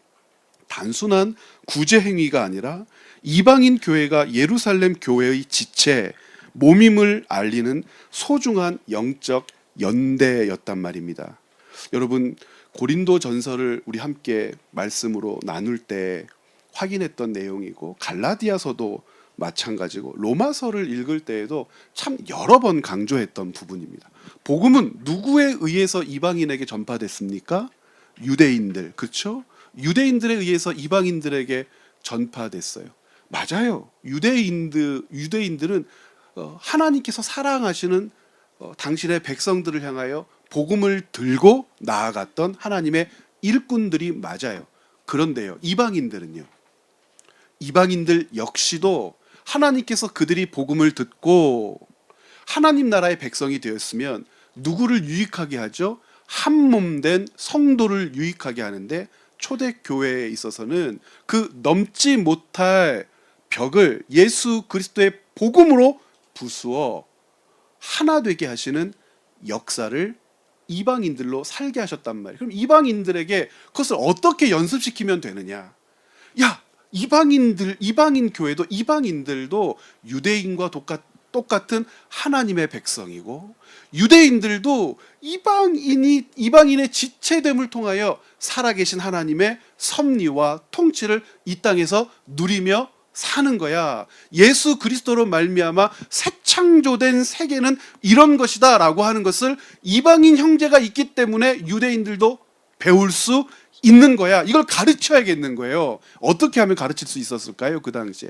단순한 구제 행위가 아니라 이방인 교회가 예루살렘 교회의 지체, 몸임을 알리는 소중한 영적 연대였단 말입니다. 여러분, 고린도 전서를 우리 함께 말씀으로 나눌 때 확인했던 내용이고, 갈라디아서도 마찬가지고, 로마서를 읽을 때에도 참 여러 번 강조했던 부분입니다. 복음은 누구에 의해서 이방인에게 전파됐습니까? 유대인들, 그렇죠? 유대인들에 의해서 이방인들에게 전파됐어요. 맞아요. 유대인들은 하나님께서 사랑하시는 당신의 백성들을 향하여 복음을 들고 나아갔던 하나님의 일꾼들이 맞아요. 그런데요, 이방인들은요. 이방인들 역시도 하나님께서 그들이 복음을 듣고 하나님 나라의 백성이 되었으면 누구를 유익하게 하죠? 한 몸 된 성도를 유익하게 하는데, 초대교회에 있어서는 그 넘지 못할 벽을 예수 그리스도의 복음으로 부수어 하나 되게 하시는 역사를 이방인들로 살게 하셨단 말이에요. 그럼 이방인들에게 그것을 어떻게 연습시키면 되느냐? 야, 이방인 교회도 이방인들도 유대인과 똑같은 하나님의 백성이고, 유대인들도 이방인의 지체됨을 통하여 살아계신 하나님의 섭리와 통치를 이 땅에서 누리며 사는 거야. 예수 그리스도로 말미암아 새 창조된 세계는 이런 것이다라고 하는 것을 이방인 형제가 있기 때문에 유대인들도 배울 수 있는 거야. 이걸 가르쳐야겠는 거예요. 어떻게 하면 가르칠 수 있었을까요? 그 당시에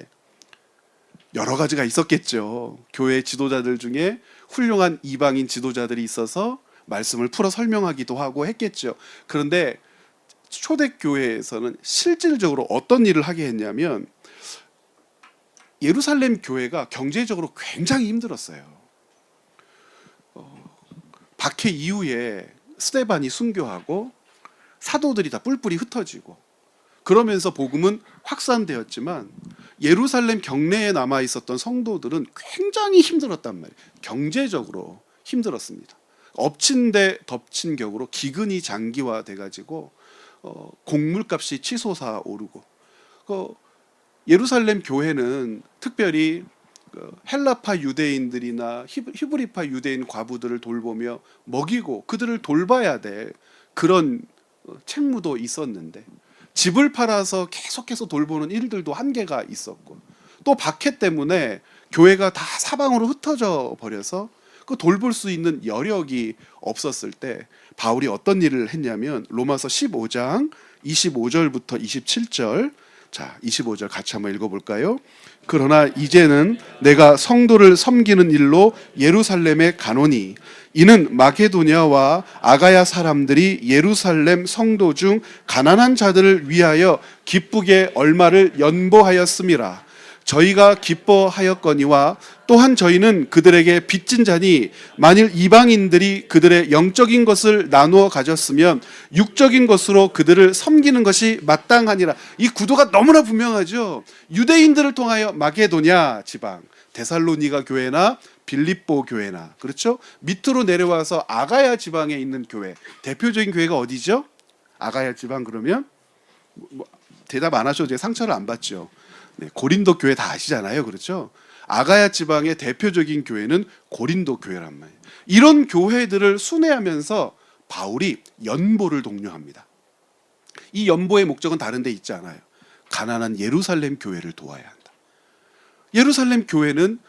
여러 가지가 있었겠죠. 교회 지도자들 중에 훌륭한 이방인 지도자들이 있어서 말씀을 풀어 설명하기도 하고 했겠죠. 그런데 초대교회에서는 실질적으로 어떤 일을 하게 했냐면, 예루살렘 교회가 경제적으로 굉장히 힘들었어요. 박해 이후에 스데반이 순교하고 사도들이 다 뿔뿔이 흩어지고 그러면서 복음은 확산되었지만, 예루살렘 경내에 남아 있었던 성도들은 굉장히 힘들었단 말이에요. 경제적으로 힘들었습니다. 엎친 데 덮친 격으로 기근이 장기화돼 가지고 곡물값이 치솟아 오르고, 예루살렘 교회는 특별히 헬라파 유대인들이나 히브리파 유대인 과부들을 돌보며 먹이고 그들을 돌봐야 될 그런 책무도 있었는데, 집을 팔아서 계속해서 돌보는 일들도 한계가 있었고, 또 박해 때문에 교회가 다 사방으로 흩어져 버려서 그 돌볼 수 있는 여력이 없었을 때 바울이 어떤 일을 했냐면, 로마서 15장 25절부터 27절, 자 25절 같이 한번 읽어볼까요? 그러나 이제는 내가 성도를 섬기는 일로 예루살렘에 가노니, 이는 마게도냐와 아가야 사람들이 예루살렘 성도 중 가난한 자들을 위하여 기쁘게 얼마를 연보하였음이라. 저희가 기뻐하였거니와 또한 저희는 그들에게 빚진 자니 만일 이방인들이 그들의 영적인 것을 나누어 가졌으면 육적인 것으로 그들을 섬기는 것이 마땅하니라. 이 구도가 너무나 분명하죠. 유대인들을 통하여 마게도냐 지방, 데살로니가 교회나 빌립보 교회나, 그렇죠? 밑으로 내려와서 아가야 지방에 있는 교회, 대표적인 교회가 어디죠? 아가야 지방 그러면 대답 안 하셔도 제가 상처를 안 받죠. 네, 고린도 교회 다 아시잖아요, 그렇죠? 아가야 지방의 대표적인 교회는 고린도 교회란 말이에요. 이런 교회들을 순회하면서 바울이 연보를 독려합니다. 이 연보의 목적은 다른 데 있지 않아요. 가난한 예루살렘 교회를 도와야 한다. 예루살렘 교회는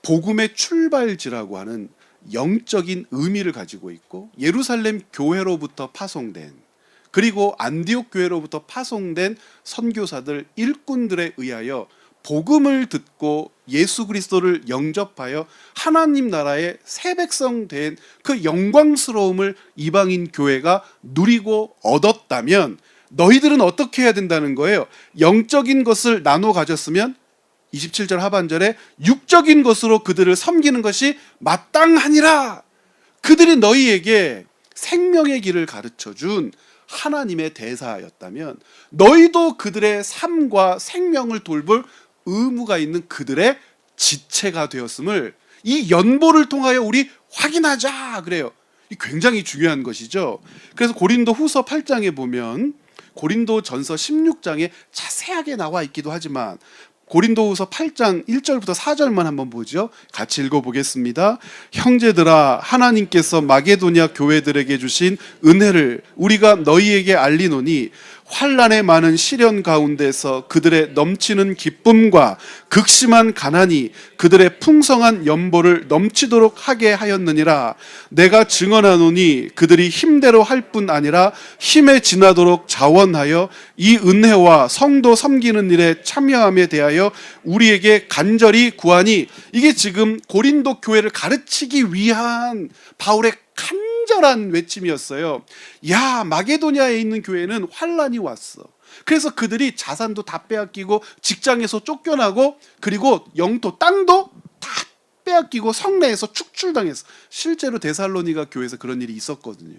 복음의 출발지라고 하는 영적인 의미를 가지고 있고, 예루살렘 교회로부터 파송된, 그리고 안디옥 교회로부터 파송된 선교사들 일꾼들에 의하여 복음을 듣고 예수 그리스도를 영접하여 하나님 나라의 새 백성 된 그 영광스러움을 이방인 교회가 누리고 얻었다면 너희들은 어떻게 해야 된다는 거예요? 영적인 것을 나눠 가졌으면 27절 하반절에 육적인 것으로 그들을 섬기는 것이 마땅하니라. 그들이 너희에게 생명의 길을 가르쳐준 하나님의 대사였다면 너희도 그들의 삶과 생명을 돌볼 의무가 있는 그들의 지체가 되었음을 이 연보를 통하여 우리 확인하자 그래요. 이 굉장히 중요한 것이죠. 그래서 고린도 후서 8장에 보면 고린도 전서 16장에 자세하게 나와 있기도 하지만 고린도후서 8장 1절부터 4절만 한번 보죠. 같이 읽어보겠습니다. 형제들아, 하나님께서 마게도냐 교회들에게 주신 은혜를 우리가 너희에게 알리노니 환난의 많은 시련 가운데서 그들의 넘치는 기쁨과 극심한 가난이 그들의 풍성한 연보를 넘치도록 하게 하였느니라. 내가 증언하노니 그들이 힘대로 할 뿐 아니라 힘에 지나도록 자원하여 이 은혜와 성도 섬기는 일에 참여함에 대하여 우리에게 간절히 구하니, 이게 지금 고린도 교회를 가르치기 위한 바울의 간절한 외침이었어요. 야, 마게도냐에 있는 교회는 환란이 왔어. 그래서 그들이 자산도 다 빼앗기고 직장에서 쫓겨나고 그리고 영토 땅도 다 빼앗기고 성내에서 축출당했어. 실제로 데살로니가 교회에서 그런 일이 있었거든요.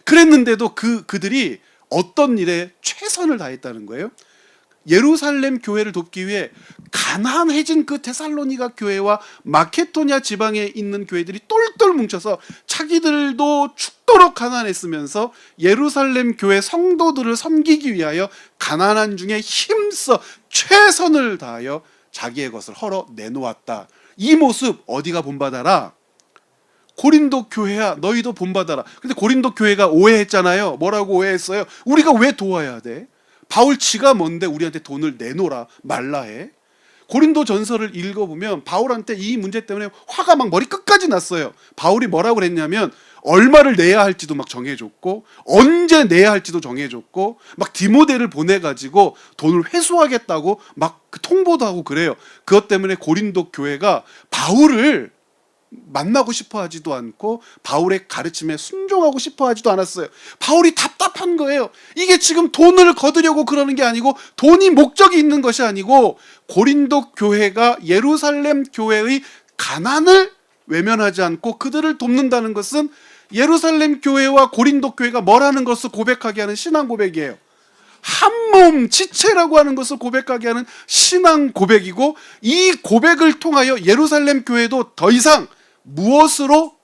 그랬는데도 그들이 어떤 일에 최선을 다했다는 거예요? 예루살렘 교회를 돕기 위해 가난해진 그 데살로니가 교회와 마케도냐 지방에 있는 교회들이 똘똘 뭉쳐서 자기들도 죽도록 가난했으면서 예루살렘 교회 성도들을 섬기기 위하여 가난한 중에 힘써 최선을 다하여 자기의 것을 헐어 내놓았다. 이 모습 어디가 본받아라? 고린도 교회야, 너희도 본받아라. 근데 고린도 교회가 오해했잖아요. 뭐라고 오해했어요? 우리가 왜 도와야 돼? 바울 지가 뭔데 우리한테 돈을 내놓으라 말라 해? 고린도 전서를 읽어보면 바울한테 이 문제 때문에 화가 막 머리 끝까지 났어요. 바울이 뭐라고 그랬냐면 얼마를 내야 할지도 막 정해줬고 언제 내야 할지도 정해줬고 막 디모데를 보내가지고 돈을 회수하겠다고 막 통보도 하고 그래요. 그것 때문에 고린도 교회가 바울을 만나고 싶어 하지도 않고 바울의 가르침에 순종하고 싶어 하지도 않았어요. 바울이 답답한 거예요. 이게 지금 돈을 거두려고 그러는 게 아니고 돈이 목적이 있는 것이 아니고 고린도 교회가 예루살렘 교회의 가난을 외면하지 않고 그들을 돕는다는 것은 예루살렘 교회와 고린도 교회가 뭐라는 것을 고백하게 하는 신앙 고백이에요. 한몸 지체라고 하는 것을 고백하게 하는 신앙 고백이고, 이 고백을 통하여 예루살렘 교회도 더 이상 무엇으로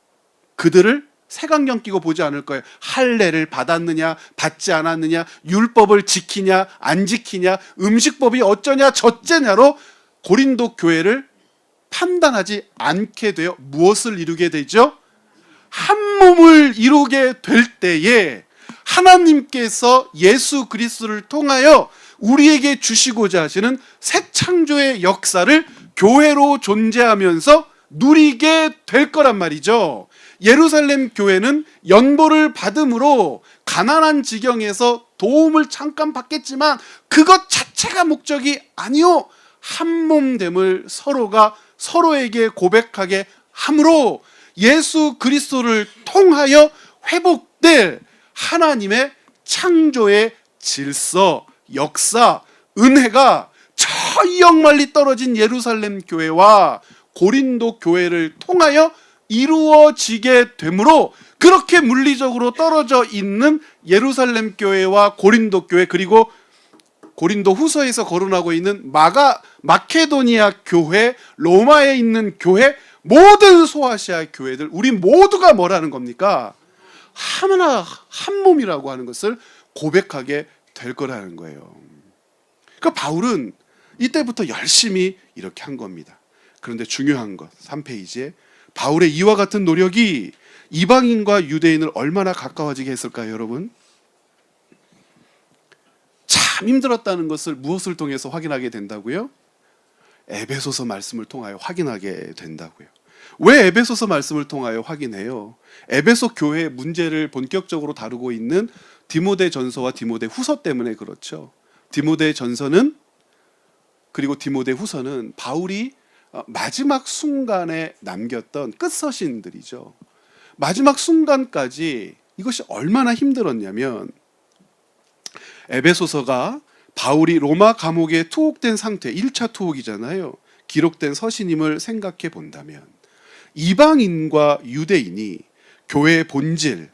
그들을 색안경 끼고 보지 않을 거예요. 할례를 받았느냐 받지 않았느냐, 율법을 지키냐 안 지키냐, 음식법이 어쩌냐 저쩌냐로 고린도 교회를 판단하지 않게 되어 무엇을 이루게 되죠? 한 몸을 이루게 될 때에 하나님께서 예수 그리스도를 통하여 우리에게 주시고자 하시는 새 창조의 역사를 교회로 존재하면서 누리게 될 거란 말이죠. 예루살렘 교회는 연보를 받음으로 가난한 지경에서 도움을 잠깐 받겠지만 그것 자체가 목적이 아니요, 한몸됨을 서로가 서로에게 고백하게 함으로 예수 그리스도를 통하여 회복될 하나님의 창조의 질서, 역사, 은혜가 천리역 멀리 떨어진 예루살렘 교회와 고린도 교회를 통하여 이루어지게 되므로 그렇게 물리적으로 떨어져 있는 예루살렘 교회와 고린도 교회, 그리고 고린도 후서에서 거론하고 있는 마케도니아 교회, 로마에 있는 교회, 모든 소아시아 교회들, 우리 모두가 뭐라는 겁니까? 하나 한 몸이라고 하는 것을 고백하게 될 거라는 거예요. 그러니까 바울은 이때부터 열심히 이렇게 한 겁니다. 그런데 중요한 것, 3페이지에 바울의 이와 같은 노력이 이방인과 유대인을 얼마나 가까워지게 했을까요, 여러분? 참 힘들었다는 것을 무엇을 통해서 확인하게 된다고요? 에베소서 말씀을 통하여 확인하게 된다고요. 왜 에베소서 말씀을 통하여 확인해요? 에베소 교회의 문제를 본격적으로 다루고 있는 디모데 전서와 디모데 후서 때문에 그렇죠. 디모데 전서는, 그리고 디모데 후서는 바울이 마지막 순간에 남겼던 끝서신들이죠. 마지막 순간까지 이것이 얼마나 힘들었냐면, 에베소서가 바울이 로마 감옥에 투옥된 상태, 1차 투옥이잖아요. 기록된 서신임을 생각해 본다면 이방인과 유대인이 교회의 본질,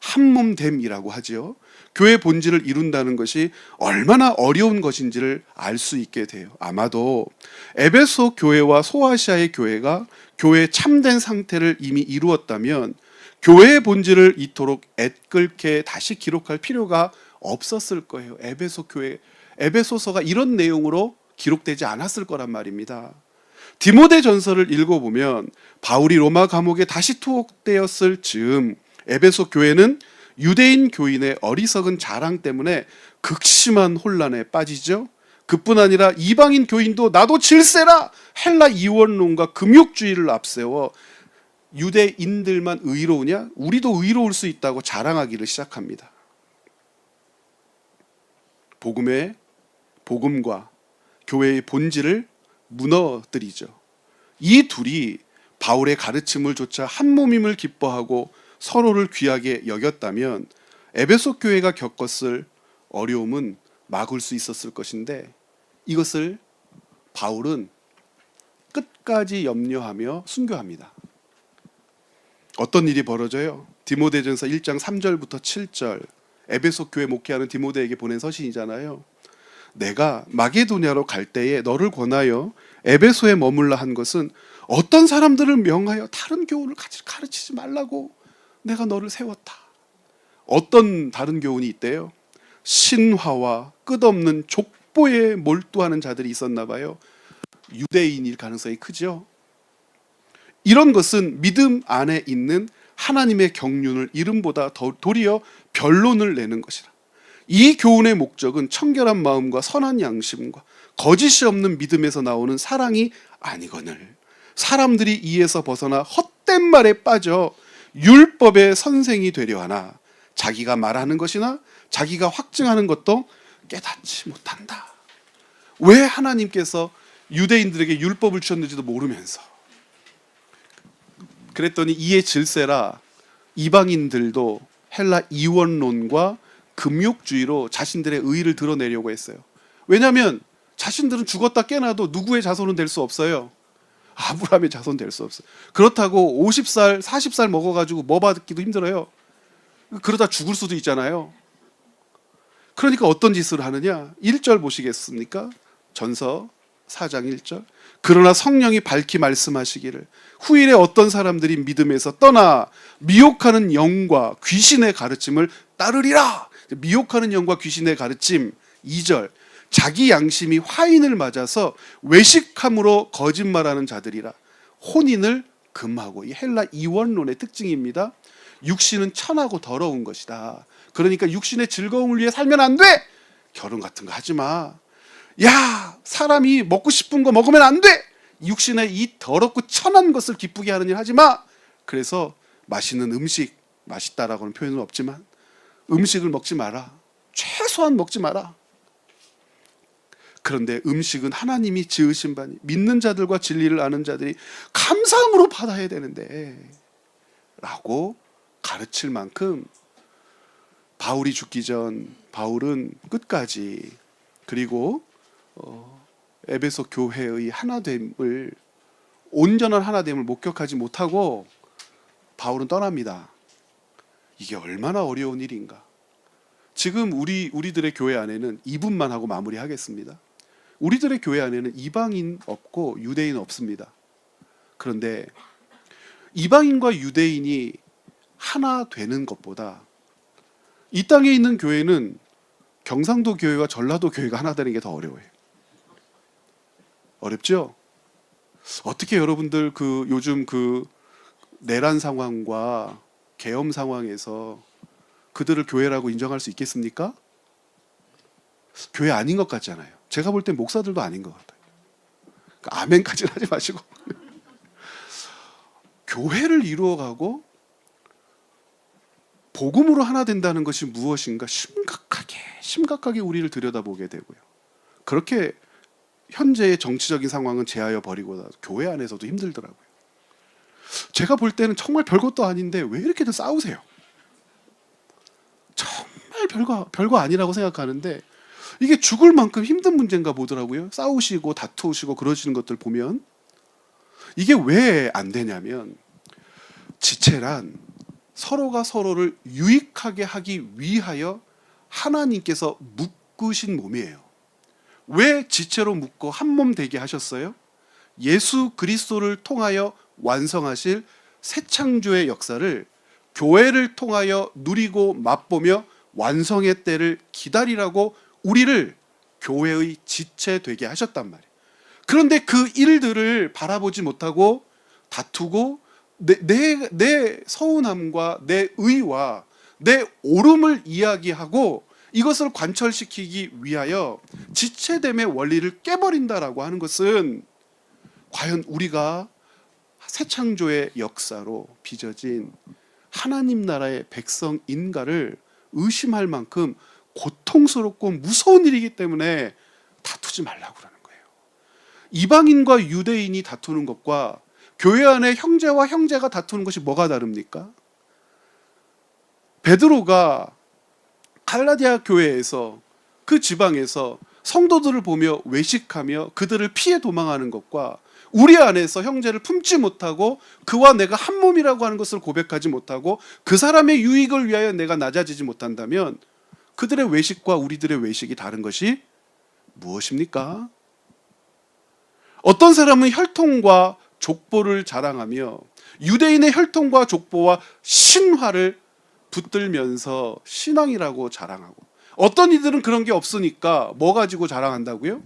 한몸됨이라고 하죠. 교회의 본질을 이룬다는 것이 얼마나 어려운 것인지를 알 수 있게 돼요. 아마도 에베소 교회와 소아시아의 교회가 교회의 참된 상태를 이미 이루었다면 교회의 본질을 이토록 애끓게 다시 기록할 필요가 없었을 거예요. 에베소서가 이런 내용으로 기록되지 않았을 거란 말입니다. 디모데 전서를 읽어보면 바울이 로마 감옥에 다시 투옥되었을 즈음 에베소 교회는 유대인 교인의 어리석은 자랑 때문에 극심한 혼란에 빠지죠. 그뿐 아니라 이방인 교인도 나도 질세라 헬라 이원론과 금욕주의를 앞세워 유대인들만 의로우냐? 우리도 의로울 수 있다고 자랑하기를 시작합니다. 복음과 교회의 본질을 무너뜨리죠. 이 둘이 바울의 가르침을 조차 한 몸임을 기뻐하고 서로를 귀하게 여겼다면 에베소 교회가 겪었을 어려움은 막을 수 있었을 것인데, 이것을 바울은 끝까지 염려하며 순교합니다. 어떤 일이 벌어져요? 디모데전서 1장 3절부터 7절, 에베소 교회 목회하는 디모데에게 보낸 서신이잖아요. 내가 마게도냐로 갈 때에 너를 권하여 에베소에 머물라 한 것은 어떤 사람들을 명하여 다른 교훈을 가르치지 말라고 내가 너를 세웠다. 어떤 다른 교훈이 있대요? 신화와 끝없는 족보에 몰두하는 자들이 있었나 봐요. 유대인일 가능성이 크죠. 이런 것은 믿음 안에 있는 하나님의 경륜을 이름보다 도리어 변론을 내는 것이라. 이 교훈의 목적은 청결한 마음과 선한 양심과 거짓이 없는 믿음에서 나오는 사랑이 아니거늘 사람들이 이에서 벗어나 헛된 말에 빠져 율법의 선생이 되려 하나 자기가 말하는 것이나 자기가 확증하는 것도 깨닫지 못한다. 왜 하나님께서 유대인들에게 율법을 주셨는지도 모르면서, 그랬더니 이에 질세라 이방인들도 헬라 이원론과 금욕주의로 자신들의 의의를 드러내려고 했어요. 왜냐하면 자신들은 죽었다 깨나도 누구의 자손은 될 수 없어요. 아브라함의 자손 될 수 없어요. 그렇다고 50살 40살 먹어가지고 뭐 받기도 힘들어요. 그러다 죽을 수도 있잖아요. 그러니까 어떤 짓을 하느냐, 1절 보시겠습니까? 전서 4장 1절. 그러나 성령이 밝히 말씀하시기를 후일에 어떤 사람들이 믿음에서 떠나 미혹하는 영과 귀신의 가르침을 따르리라. 미혹하는 영과 귀신의 가르침. 2절. 자기 양심이 화인을 맞아서 외식함으로 거짓말하는 자들이라. 혼인을 금하고, 이 헬라 이원론의 특징입니다. 육신은 천하고 더러운 것이다. 그러니까 육신의 즐거움을 위해 살면 안 돼. 결혼 같은 거 하지 마. 야, 사람이 먹고 싶은 거 먹으면 안 돼. 육신의 이 더럽고 천한 것을 기쁘게 하는 일 하지 마. 그래서 맛있는 음식, 맛있다라고는 표현은 없지만 음식을 먹지 마라. 최소한 먹지 마라. 그런데 음식은 하나님이 지으신 바니 믿는 자들과 진리를 아는 자들이 감사함으로 받아야 되는데 라고 가르칠 만큼 바울이 죽기 전 바울은 끝까지, 그리고 에베소 교회의 하나됨을, 온전한 하나됨을 목격하지 못하고 바울은 떠납니다. 이게 얼마나 어려운 일인가. 지금 우리들의 교회 안에는 이분만 하고 마무리하겠습니다. 우리들의 교회 안에는 이방인 없고 유대인 없습니다. 그런데 이방인과 유대인이 하나 되는 것보다 이 땅에 있는 교회는 경상도 교회와 전라도 교회가 하나 되는 게 더 어려워요. 어렵죠? 어떻게 여러분들 요즘 내란 상황과 계엄 상황에서 그들을 교회라고 인정할 수 있겠습니까? 교회 아닌 것 같잖아요. 제가 볼 땐 목사들도 아닌 것 같아요. 그러니까 아멘까지는 하지 마시고 교회를 이루어가고 복음으로 하나 된다는 것이 무엇인가 심각하게 우리를 들여다보게 되고요. 그렇게 현재의 정치적인 상황은 제하여 버리고 교회 안에서도 힘들더라고요. 제가 볼 때는 정말 별것도 아닌데 왜 이렇게들 싸우세요? 정말 별거 아니라고 생각하는데 이게 죽을 만큼 힘든 문제인가 보더라고요. 싸우시고 다투시고 그러시는 것들 보면. 이게 왜 안 되냐면 지체란 서로가 서로를 유익하게 하기 위하여 하나님께서 묶으신 몸이에요. 왜 지체로 묶고 한 몸 되게 하셨어요? 예수 그리스도를 통하여 완성하실 새 창조의 역사를 교회를 통하여 누리고 맛보며 완성의 때를 기다리라고 우리를 교회의 지체 되게 하셨단 말이에요. 그런데 그 일들을 바라보지 못하고 다투고 내 서운함과 내 의와 내 옳음을 이야기하고 이것을 관철시키기 위하여 지체됨의 원리를 깨버린다라고 하는 것은 과연 우리가 새 창조의 역사로 빚어진 하나님 나라의 백성인가를 의심할 만큼 고통스럽고 무서운 일이기 때문에 다투지 말라고 그러는 거예요. 이방인과 유대인이 다투는 것과 교회 안에 형제와 형제가 다투는 것이 뭐가 다릅니까? 베드로가 갈라디아 교회에서 그 지방에서 성도들을 보며 외식하며 그들을 피해 도망하는 것과 우리 안에서 형제를 품지 못하고 그와 내가 한 몸이라고 하는 것을 고백하지 못하고 그 사람의 유익을 위하여 내가 낮아지지 못한다면 그들의 외식과 우리들의 외식이 다른 것이 무엇입니까? 어떤 사람은 혈통과 족보를 자랑하며 유대인의 혈통과 족보와 신화를 붙들면서 신앙이라고 자랑하고, 어떤 이들은 그런 게 없으니까 뭐 가지고 자랑한다고요?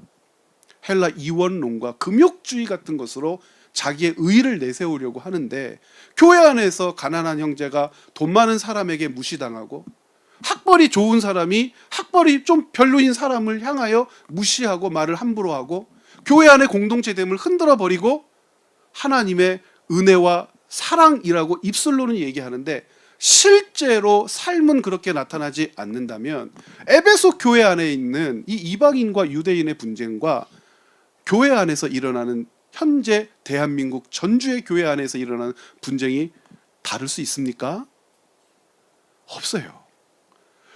헬라 이원론과 금욕주의 같은 것으로 자기의 의의를 내세우려고 하는데, 교회 안에서 가난한 형제가 돈 많은 사람에게 무시당하고 학벌이 좋은 사람이 학벌이 좀 별로인 사람을 향하여 무시하고 말을 함부로 하고 교회 안의 공동체됨을 흔들어 버리고 하나님의 은혜와 사랑이라고 입술로는 얘기하는데 실제로 삶은 그렇게 나타나지 않는다면 에베소 교회 안에 있는 이 이방인과 유대인의 분쟁과 교회 안에서 일어나는 현재 대한민국 전주의 교회 안에서 일어나는 분쟁이 다를 수 있습니까? 없어요.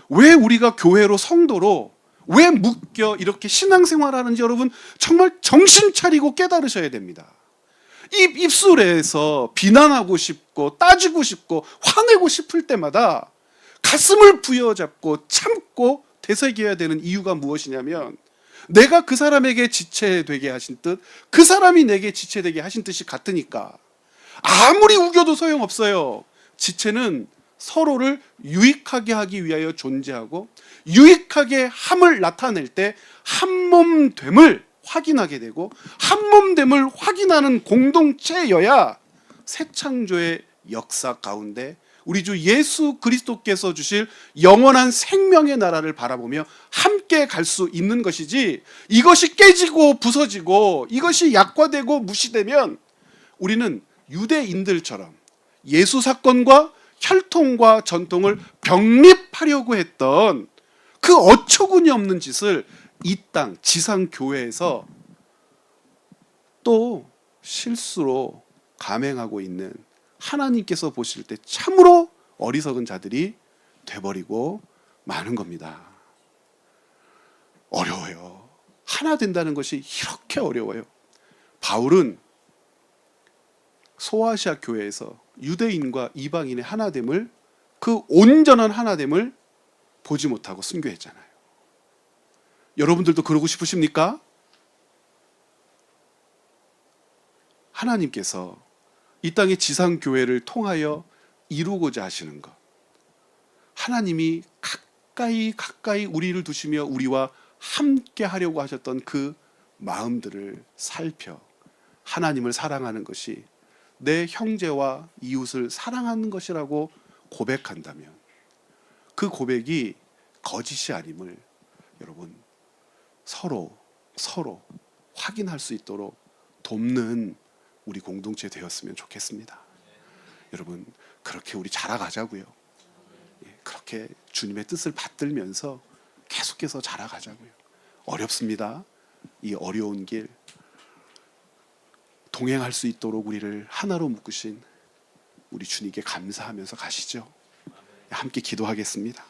왜 우리가 교회로 성도로 왜 묶여 이렇게 신앙생활하는지 여러분 정말 정신 차리고 깨달으셔야 됩니다. 입술에서 비난하고 싶고 따지고 싶고 화내고 싶을 때마다 가슴을 부여잡고 참고 되새겨야 되는 이유가 무엇이냐면 내가 그 사람에게 지체되게 하신 뜻, 그 사람이 내게 지체되게 하신 뜻이 같으니까. 아무리 우겨도 소용없어요. 지체는 서로를 유익하게 하기 위하여 존재하고 유익하게 함을 나타낼 때 한몸됨을 확인하게 되고 한몸됨을 확인하는 공동체여야 새 창조의 역사 가운데 우리 주 예수 그리스도께서 주실 영원한 생명의 나라를 바라보며 함께 갈 수 있는 것이지, 이것이 깨지고 부서지고 이것이 약화되고 무시되면 우리는 유대인들처럼 예수 사건과 혈통과 전통을 병립하려고 했던 그 어처구니 없는 짓을 이 땅 지상 교회에서 또 실수로 감행하고 있는 하나님께서 보실 때 참으로 어리석은 자들이 돼버리고 마는 겁니다. 어려워요. 하나 된다는 것이 이렇게 어려워요. 바울은 소아시아 교회에서 유대인과 이방인의 하나됨을, 그 온전한 하나됨을 보지 못하고 순교했잖아요. 여러분들도 그러고 싶으십니까? 하나님께서 이 땅의 지상교회를 통하여 이루고자 하시는 것, 하나님이 가까이 우리를 두시며 우리와 함께 하려고 하셨던 그 마음들을 살펴 하나님을 사랑하는 것이 내 형제와 이웃을 사랑하는 것이라고 고백한다면, 그 고백이 거짓이 아님을 여러분 서로 확인할 수 있도록 돕는 우리 공동체 되었으면 좋겠습니다. 여러분 그렇게 우리 자라가자고요. 그렇게 주님의 뜻을 받들면서 계속해서 자라가자고요. 어렵습니다. 이 어려운 길 동행할 수 있도록 우리를 하나로 묶으신 우리 주님께 감사하면서 가시죠. 함께 기도하겠습니다.